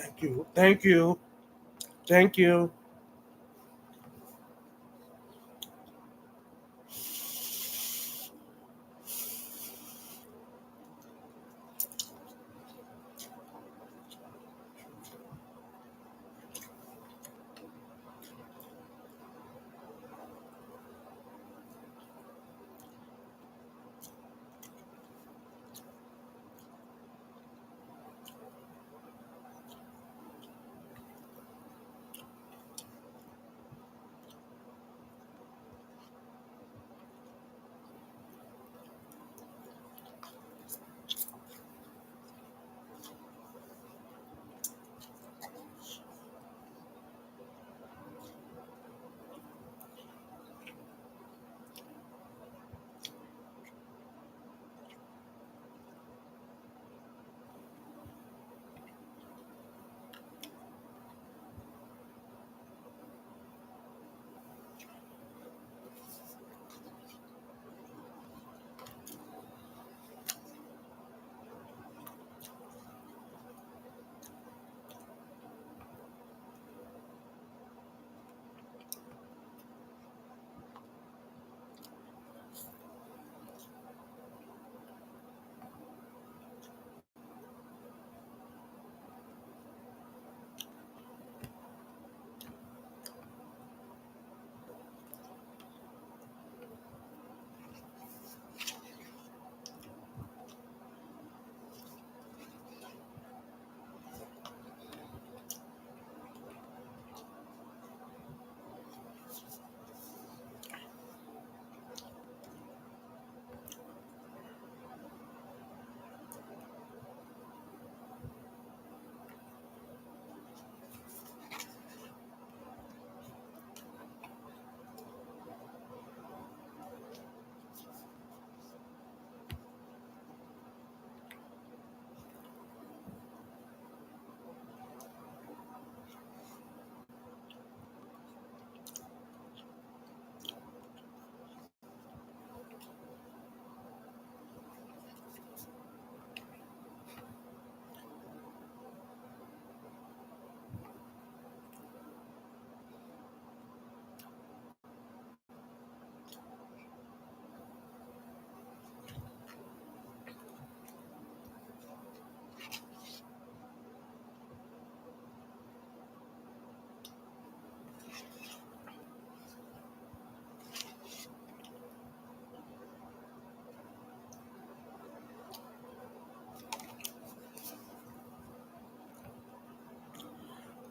Thank you. Thank you. Thank you.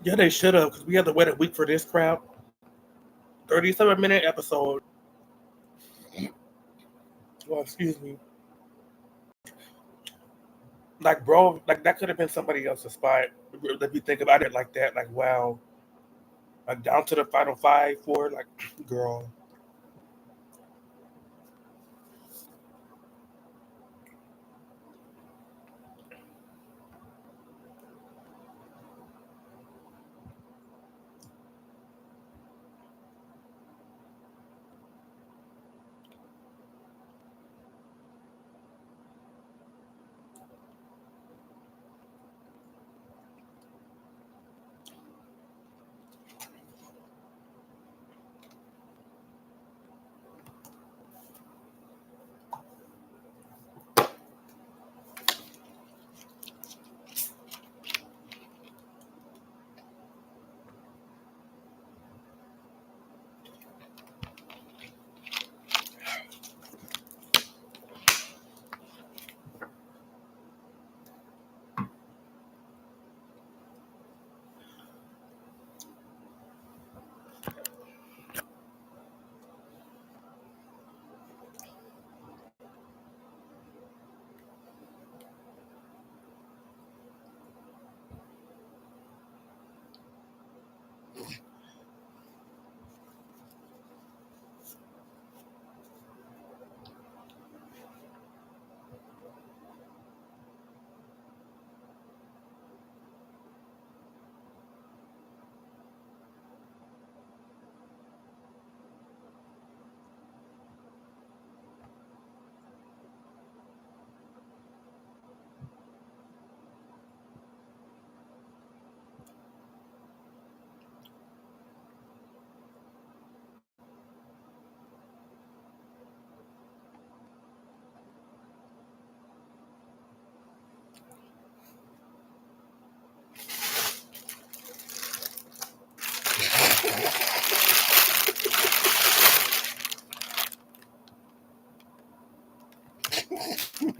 Yeah, they should have because we had to wait a week for this crap. 37-minute episode. Well, excuse me. Like, bro, like that could have been somebody else's spot. If you think about it like that, like, wow, like down to the final five for like, girl.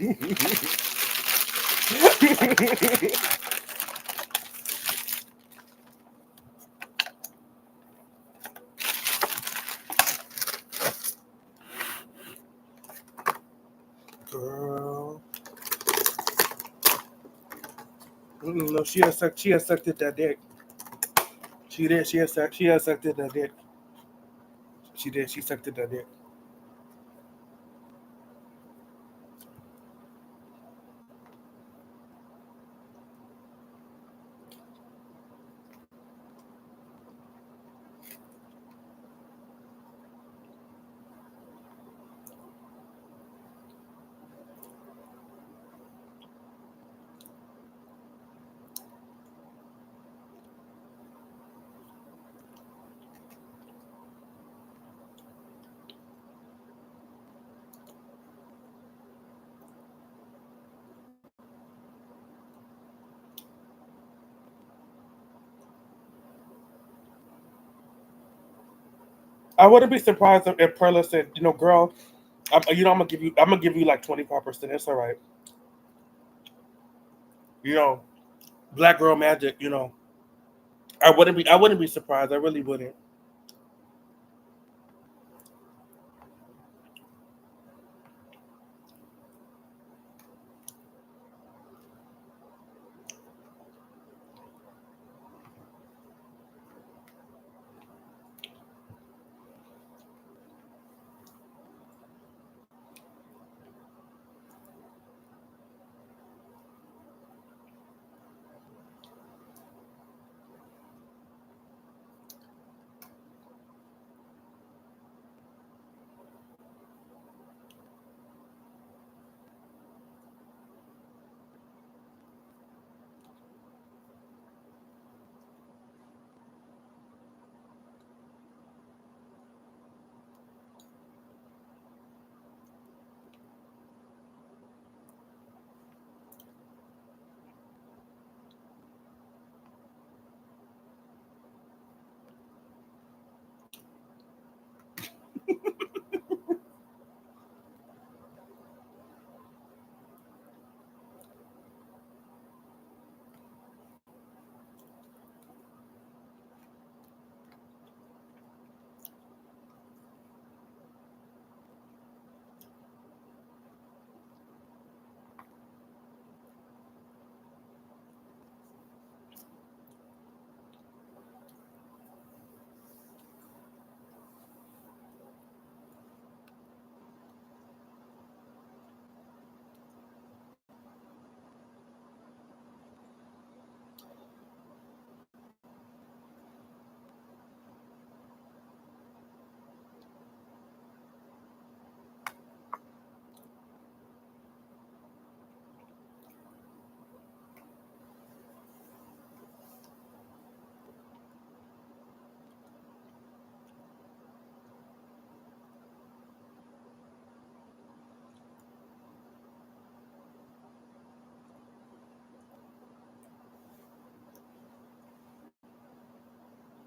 Girl. No, she has sucked it that dick. She did. She has sucked it that dick. She did. She sucked it that dick. I wouldn't be surprised if Perla said, girl, I'm gonna give you like 25%. It's all right. You know, black girl magic. I wouldn't be surprised. I really wouldn't.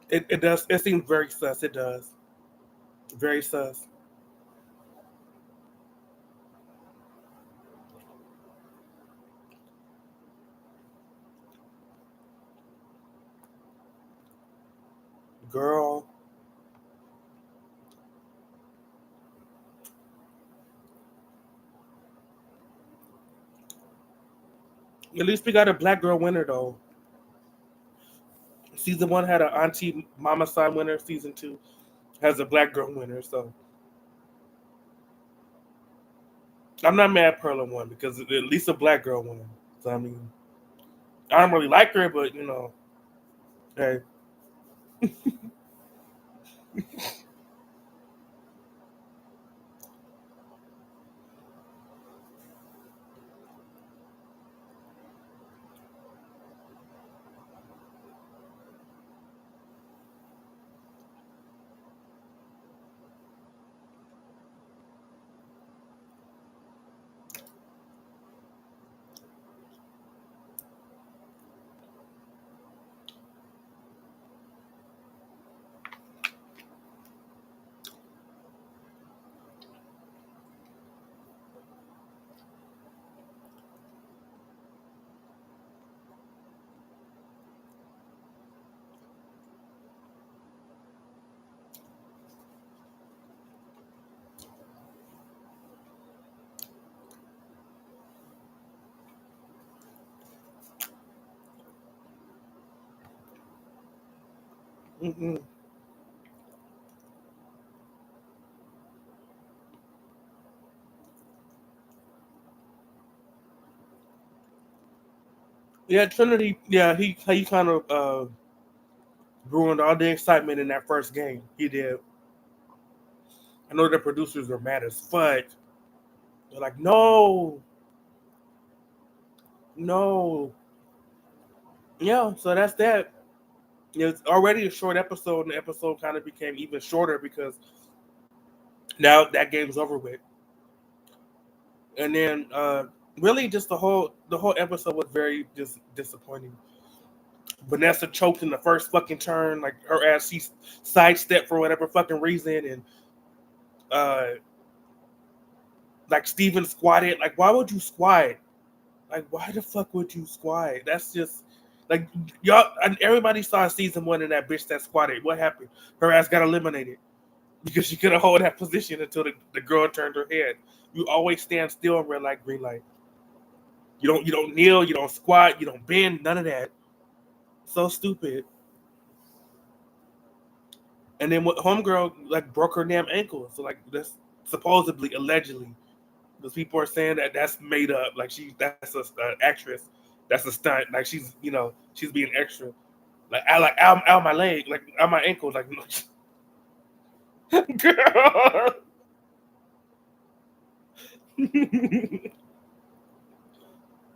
It does. It seems very sus. It does. Very sus. Girl. At least we got a black girl winner though. Season one had an auntie mama side winner. Season two has a black girl winner. So I'm not mad Perla won because at least a black girl won. So I mean, I don't really like her, but hey, Mm-mm. Yeah, Trinity. Yeah, he kind of ruined all the excitement in that first game. He did. I know the producers were mad as fuck. They're like, no, no. Yeah, so that's that. It's already a short episode, and the episode kind of became even shorter because now that game's over with. And then really just the whole episode was very disappointing. Vanessa choked in the first fucking turn, like her ass she sidestepped for whatever fucking reason, and uh like Steven squatted. Like, why would you squat? Like, why the fuck would you squat? That's just like y'all. And everybody saw season one in that bitch that squatted. What happened? Her ass got eliminated because she couldn't hold that position until the girl turned her head. You always stand still in red light, green light. You don't kneel, you don't squat, you don't bend, none of that. So stupid. And then what homegirl like broke her damn ankle. So like that's supposedly allegedly. Because people are saying that that's made up. Like that's a actress. That's a stunt. Like she's being extra. Like out my leg, like out my ankle, like girl.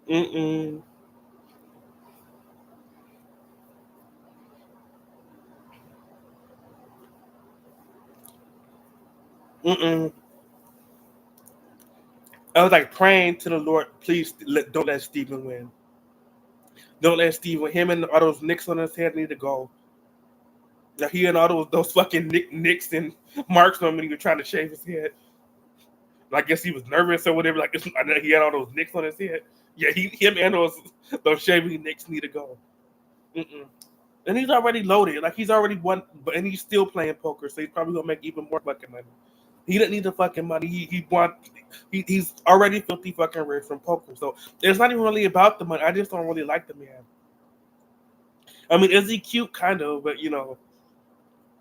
Mm-mm. Mm-mm. I was like praying to the Lord, please don't let Steven win. Don't let Steven. Him and all those nicks on his head need to go. Like he and all those fucking nicks and marks on him when he was trying to shave his head. I guess he was nervous or whatever. Like I know he had all those nicks on his head. Yeah, him and those shaving nicks need to go. Mm-mm. And he's already loaded. Like he's already won, and he's still playing poker, so he's probably gonna make even more fucking money. He didn't need the fucking money. He's already filthy fucking rich from poker. So it's not even really about the money. I just don't really like the man. I mean, is he cute? Kind of, but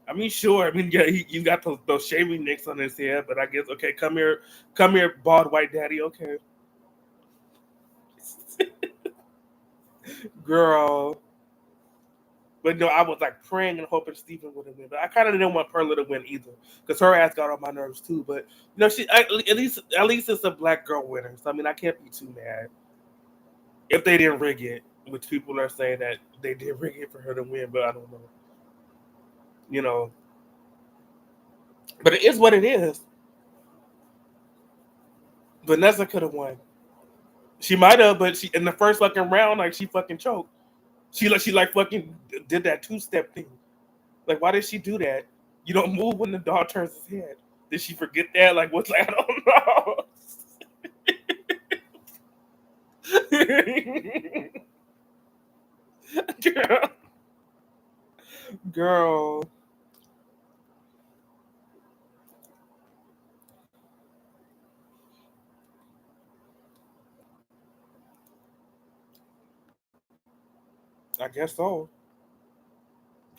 I mean, sure. I mean, yeah, he's got those shaving nicks on his head, but I guess okay, come here, bald white daddy. Okay, girl. But no, I was like praying and hoping Stephen would have win. But I kind of didn't want Perla to win either, because her ass got on my nerves too. But at least it's a black girl winner. So I mean, I can't be too mad if they didn't rig it. Which people are saying that they did rig it for her to win, but I don't know. You know, but it is what it is. Vanessa could have won. She might have, but she in the first fucking round, like she fucking choked. She like fucking did that 2-step thing. Like, why did she do that? You don't move when the dog turns his head. Did she forget that? Like, what's like, I don't know. girl, girl, I guess so.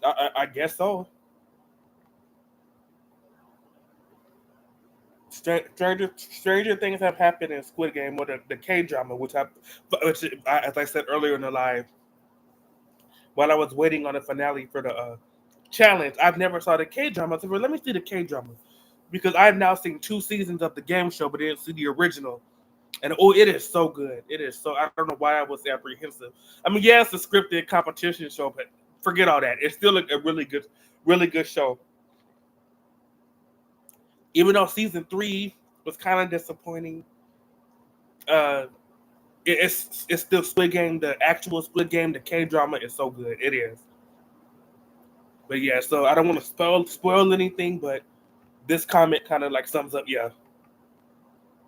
I guess so. Stranger things have happened in Squid Game or the K drama, as I said earlier in the live, while I was waiting on the finale for the challenge. I've never saw the K drama. So let me see the K drama because I've now seen 2 seasons of the game show, but didn't see the original. And oh, it is so good. It is so. I don't know why I was apprehensive. I mean, yeah, it's a scripted competition show, but forget all that. It's still a really good show. Even though season three was kind of disappointing, uh, it's still Squid Game. The actual Squid Game, the K drama is so good. It is. But yeah, so I don't want to spoil anything, but this comment kind of like sums up. Yeah,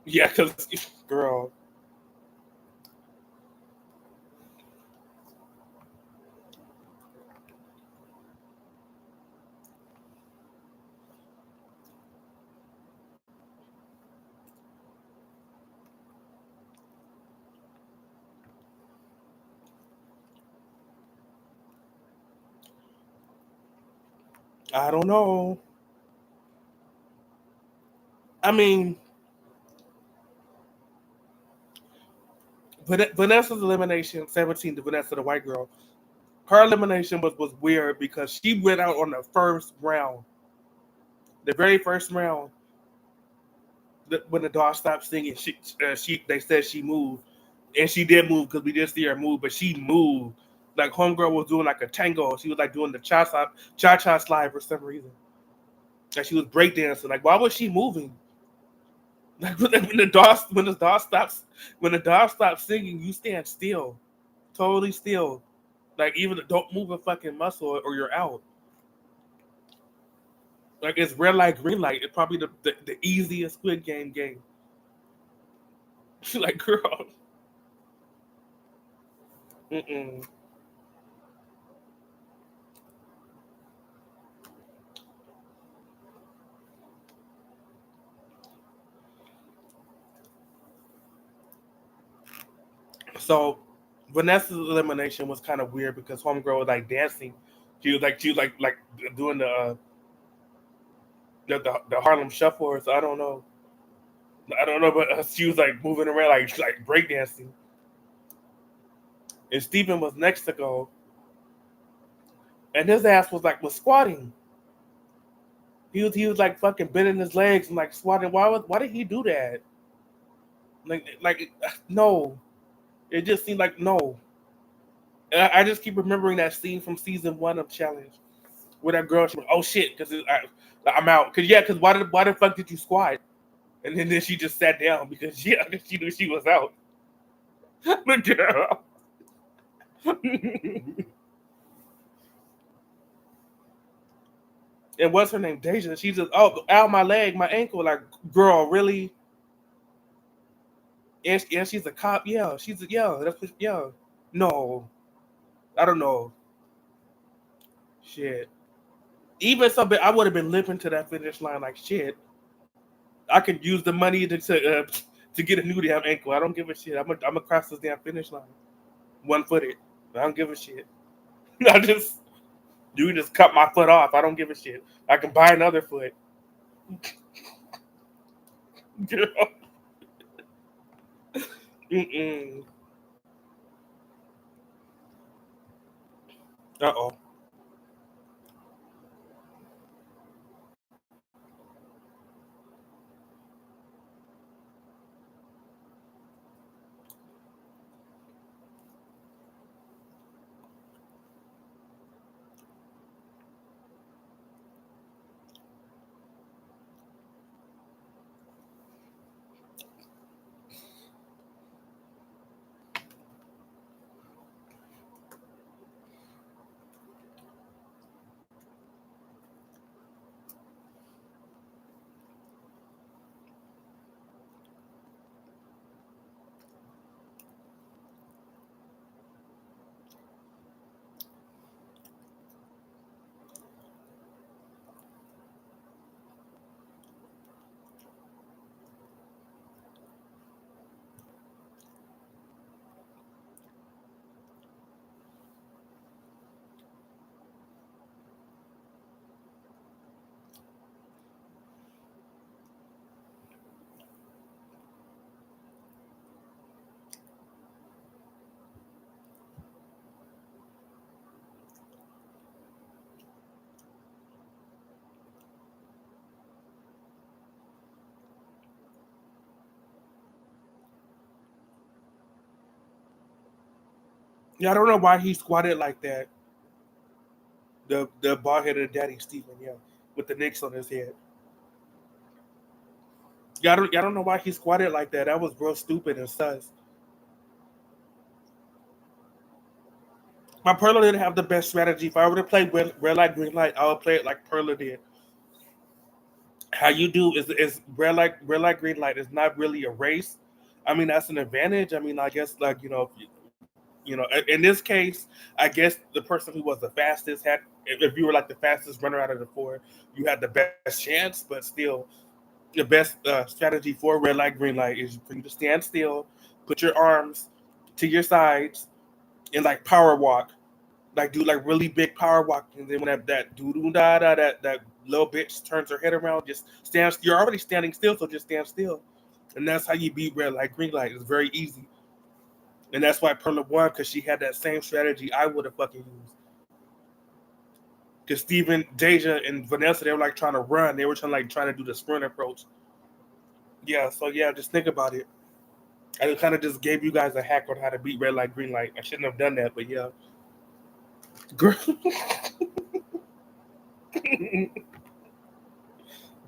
yeah, because girl, I don't know. I mean, Vanessa's elimination, 17, the Vanessa, the white girl, her elimination was weird because she went out on the first round, the very first round. When the dog stopped singing, she they said she moved, and she did move because we did see her move, but she moved like homegirl was doing like a tango. She was like doing the cha cha slide for some reason. Like she was breakdancing. Like why was she moving? Like when the dog stops singing, you stand still, totally still. Like even don't move a fucking muscle or you're out. Like it's red light, green light. It's probably the easiest Squid game. Like girl, mm-mm. So Vanessa's elimination was kind of weird because homegirl was like dancing. She was like doing the Harlem Shuffle. Or so I don't know, but she was like moving around like breakdancing. And Stephen was next to go, and his ass was squatting. He was like fucking bending his legs and like squatting. Why did he do that? Like no, it just seemed like no. And I just keep remembering that scene from season 1 of Challenge where that girl, she was, oh shit, because I'm out. Because why the fuck did you squat? And then she just sat down because yeah, she knew she was out. The girl. And what's her name? Deja. She just out my leg, my ankle. Like girl, really? And she's a cop. Yeah, yeah. No, I don't know. Shit. Even so, I would have been limping to that finish line like shit. I could use the money to get a new damn ankle. I don't give a shit. I'm gonna cross this damn finish line, 1-footed. I don't give a shit. I just you can just cut my foot off. I don't give a shit. I can buy another foot. Mm-mm. Uh oh. Yeah, I don't know why he squatted like that. The bald headed daddy Stephen, yeah, with the nicks on his head. Yeah, I don't know why he squatted like that. That was real stupid and sus. My Perla didn't have the best strategy. If I were to play red light, green light, I would play it like Perla did. How you do is red light, green light is not really a race. I mean, that's an advantage. I mean, I guess like in this case, I guess the person who was the fastest had. If you were like the fastest runner out of the four, you had the best chance. But still, the best strategy for red light, green light is for you to stand still, put your arms to your sides, and like power walk. like do like really big power walking. And then when that doo doo da da that little bitch turns her head around, just stand. You're already standing still, so just stand still. And that's how you beat red light, green light. It's very easy. And that's why Perla won, because she had that same strategy I would have fucking used. Because Steven, Deja, and Vanessa, they were like trying to run. They were trying to do the sprint approach. Yeah, so yeah, just think about it. I kind of just gave you guys a hack on how to beat red light, green light. I shouldn't have done that, but yeah. Girl,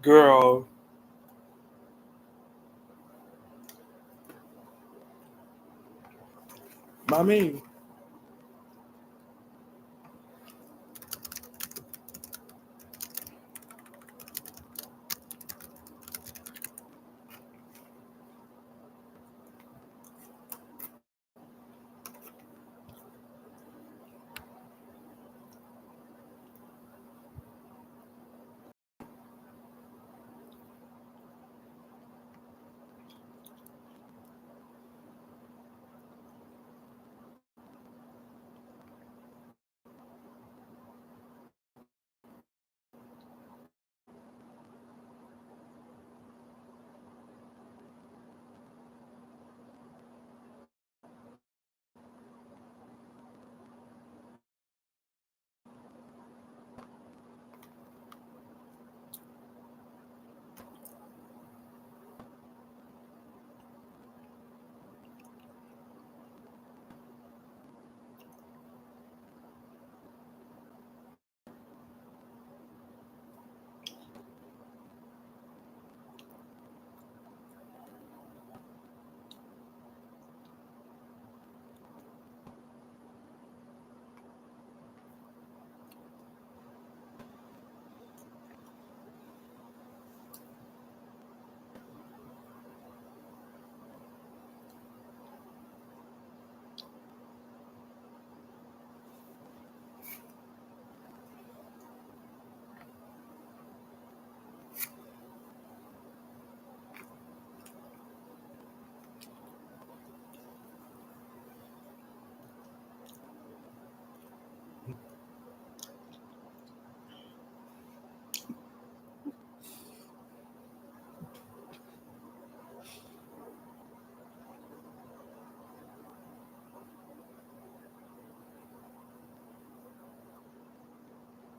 girl. Mommy.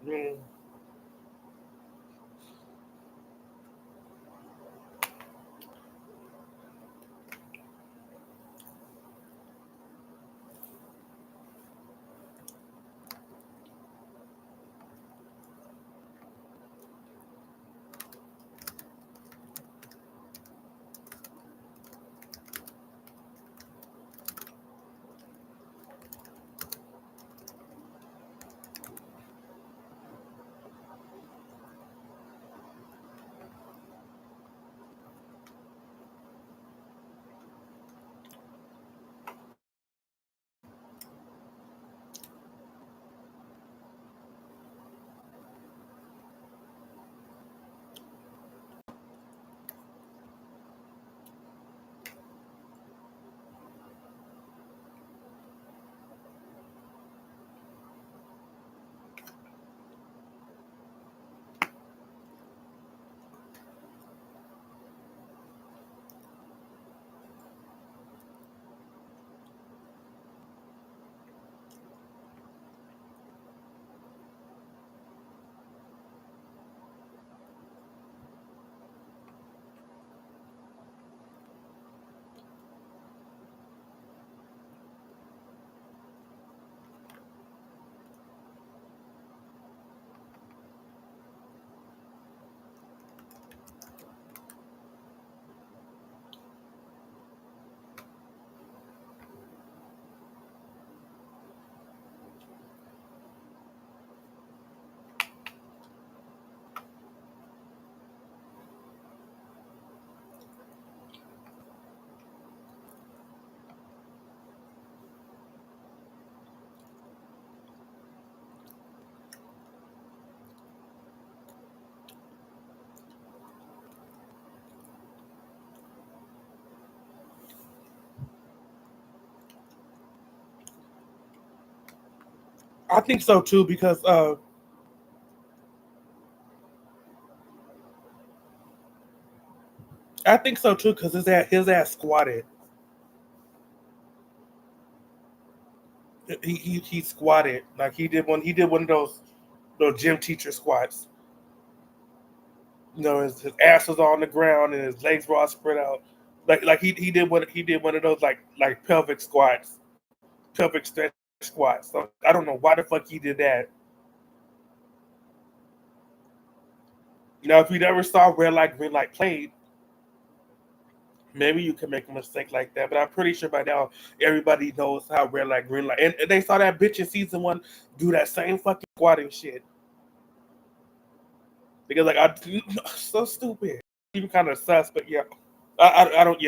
Mm. I think so too because I think so too because his ass squatted. He squatted like he did one of those gym teacher squats. His ass was on the ground and his legs were all spread out. Like he did one of those like pelvic squats, pelvic stretch squats. So I don't know why the fuck he did that. If you never saw red light green light played, maybe you can make a mistake like that. But I'm pretty sure by now everybody knows how red light green light. And they saw that bitch in season 1 do that same fucking squatting shit because like I so stupid, even kind of sus. But yeah, I don't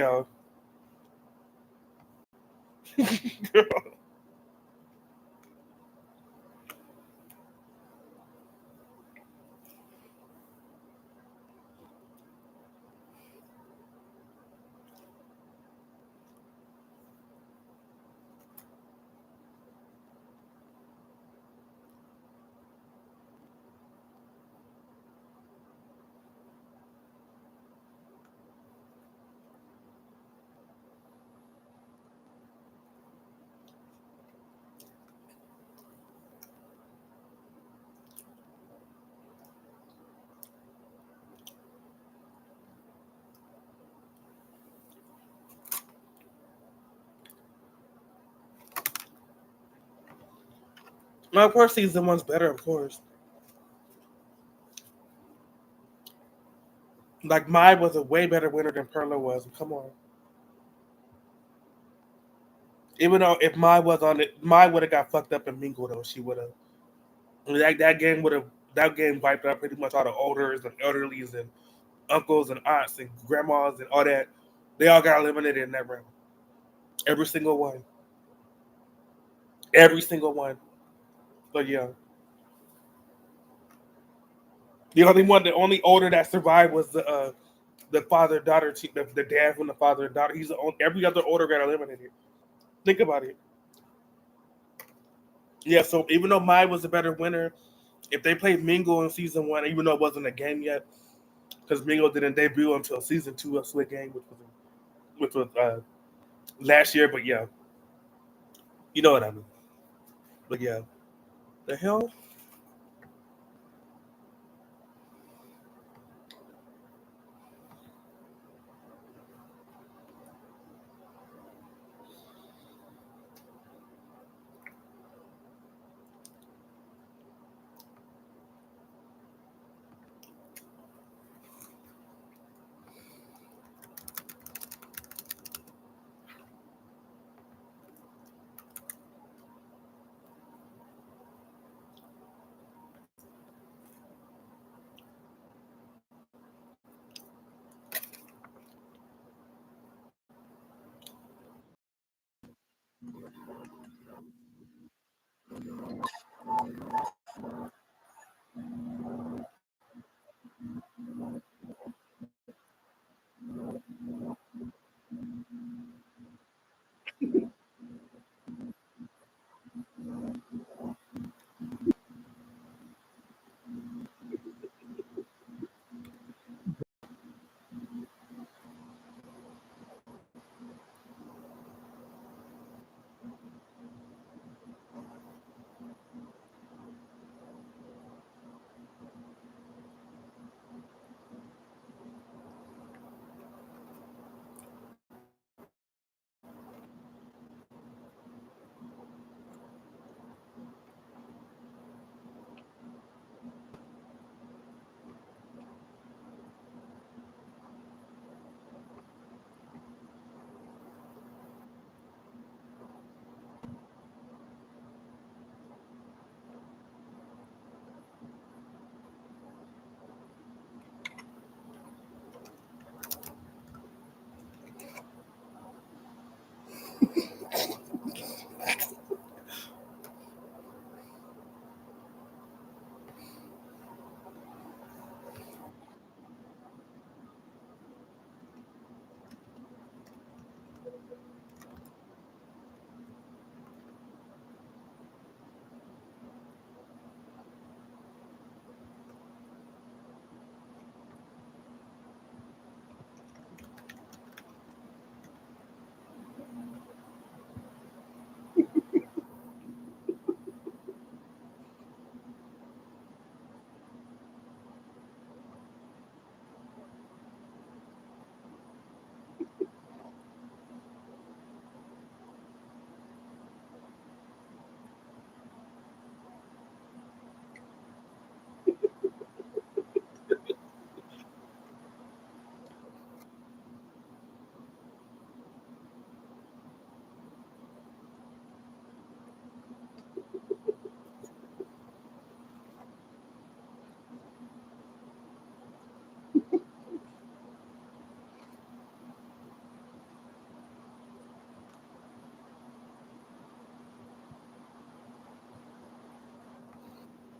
No, of course season 1's better, of course. Like Mai was a way better winner than Perla was. Come on. Even though if Mai was on it, Mai would have got fucked up and mingled though. She would have. That game wiped out pretty much all the elders and elderlies and uncles and aunts and grandmas and all that. They all got eliminated in that round. Every single one. Every single one. But yeah. The only older that survived was the father daughter the dad from the father and daughter. He's the only, every other older got eliminated. Think about it. Yeah, so even though Mai was a better winner, if they played Mingo in season 1, even though it wasn't a game yet, because Mingo didn't debut until season 2 of Squid Game, which was last year. But yeah, you know what I mean. But yeah, the hell.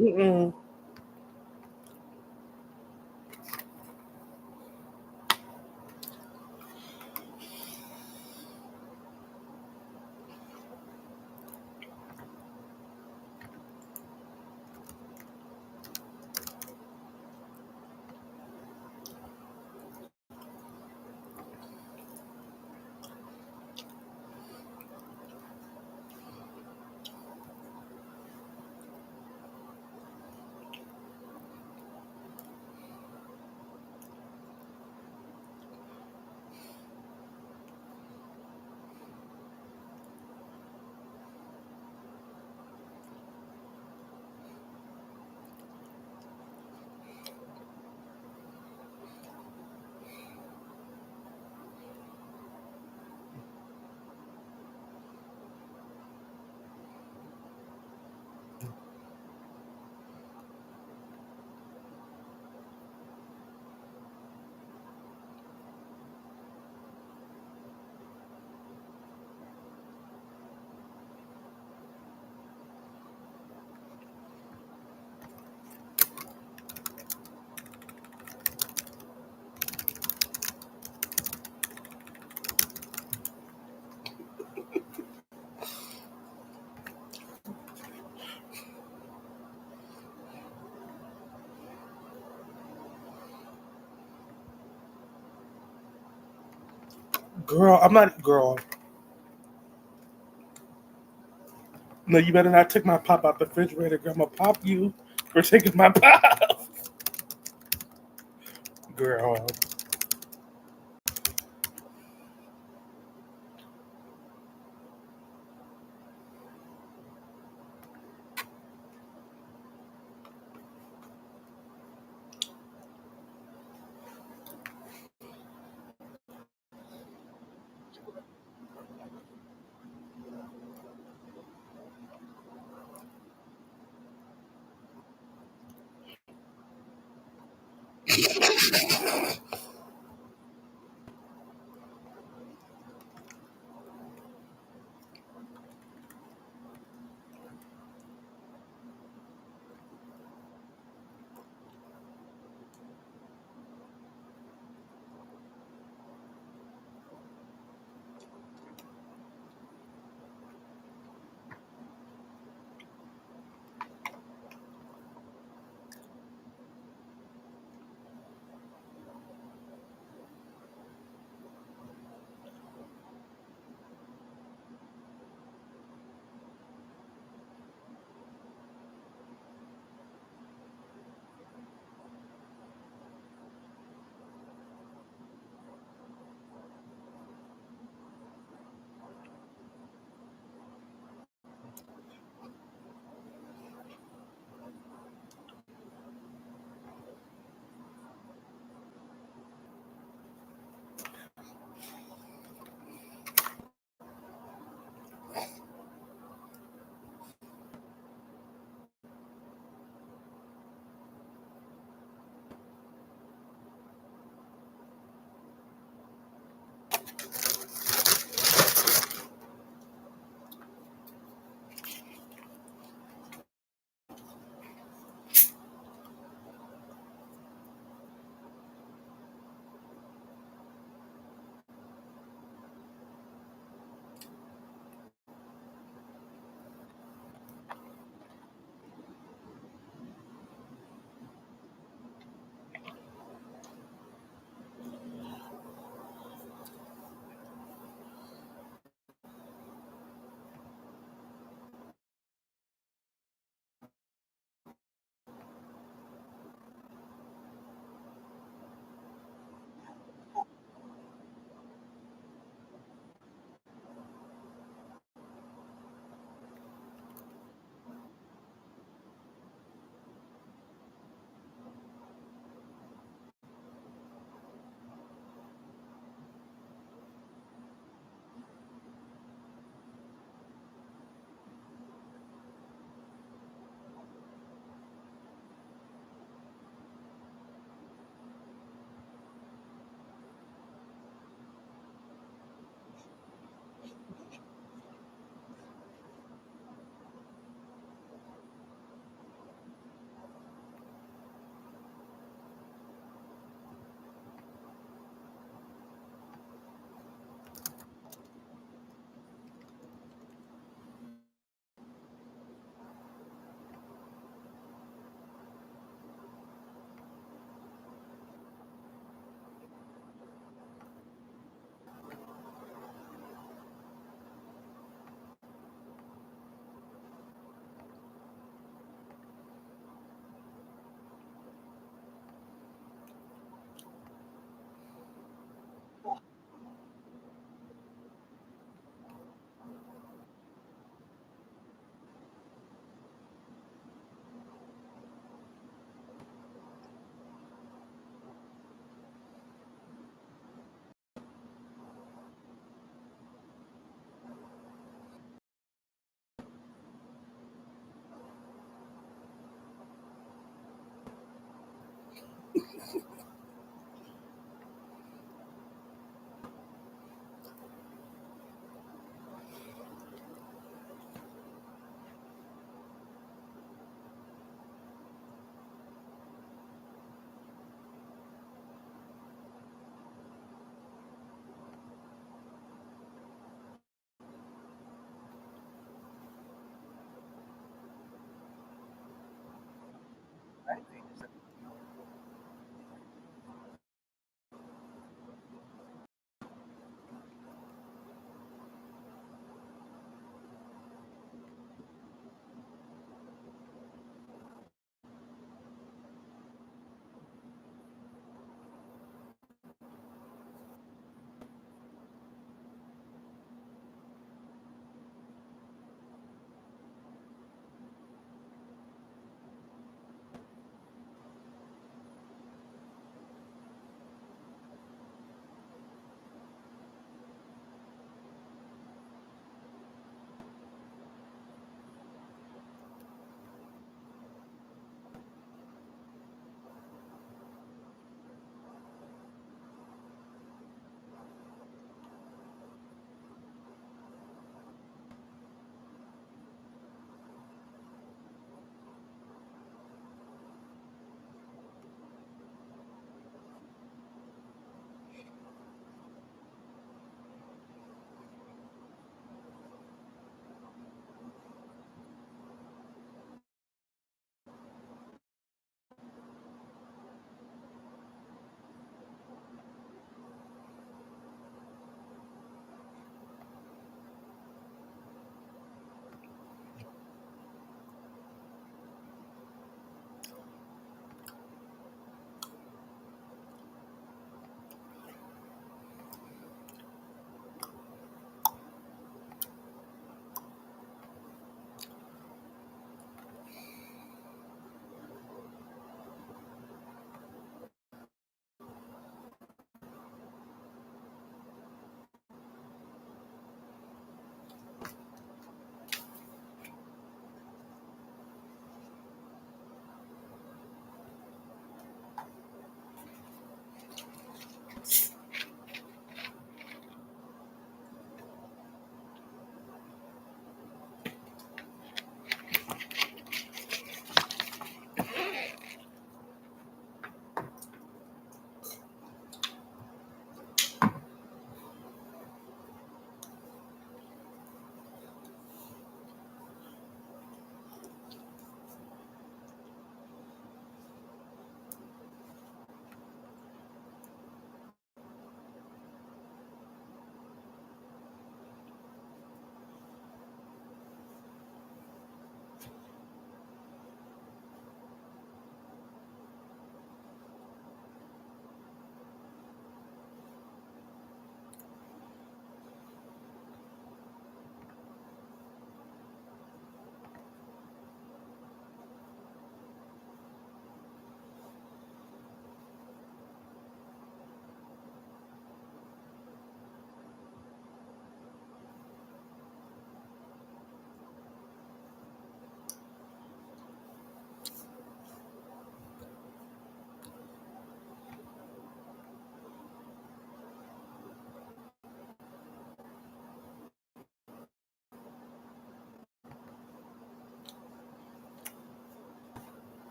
Mm-mm. Girl, I'm not girl. No, you better not take my pop out the refrigerator. Girl, I'm gonna pop you for taking my pop. Girl.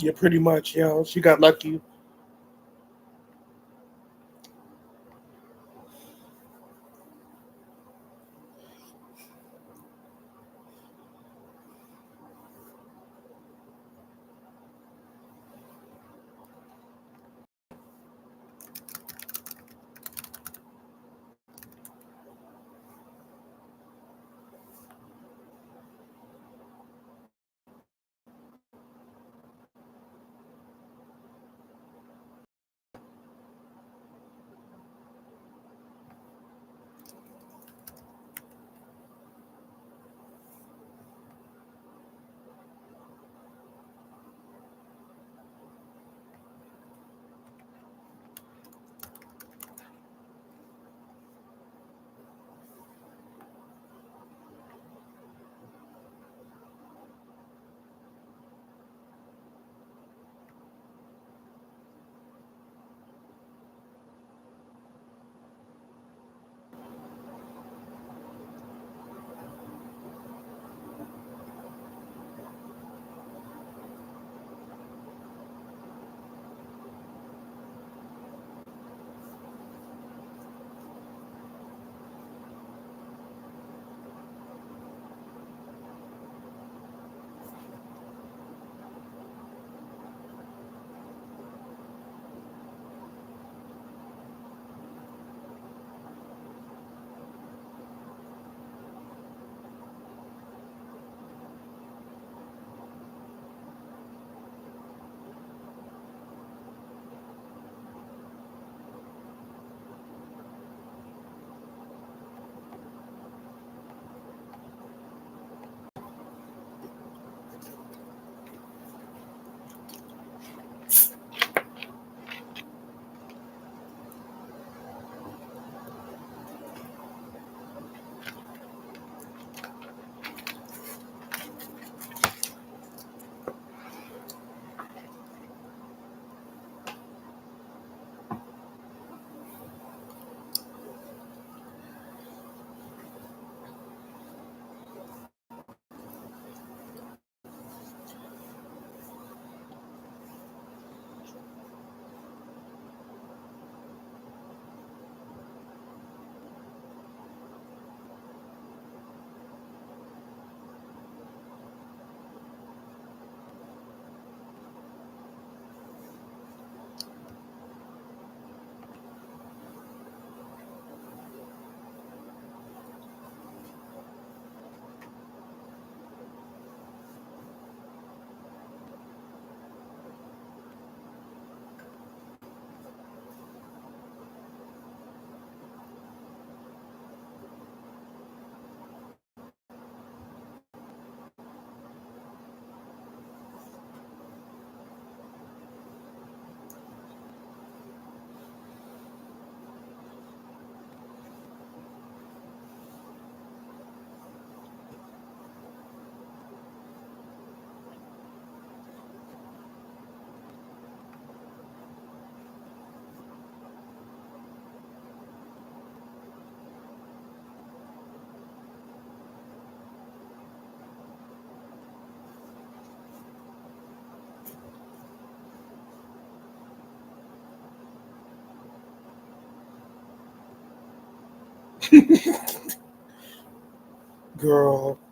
Yeah, pretty much. Yeah, she got lucky. Girl.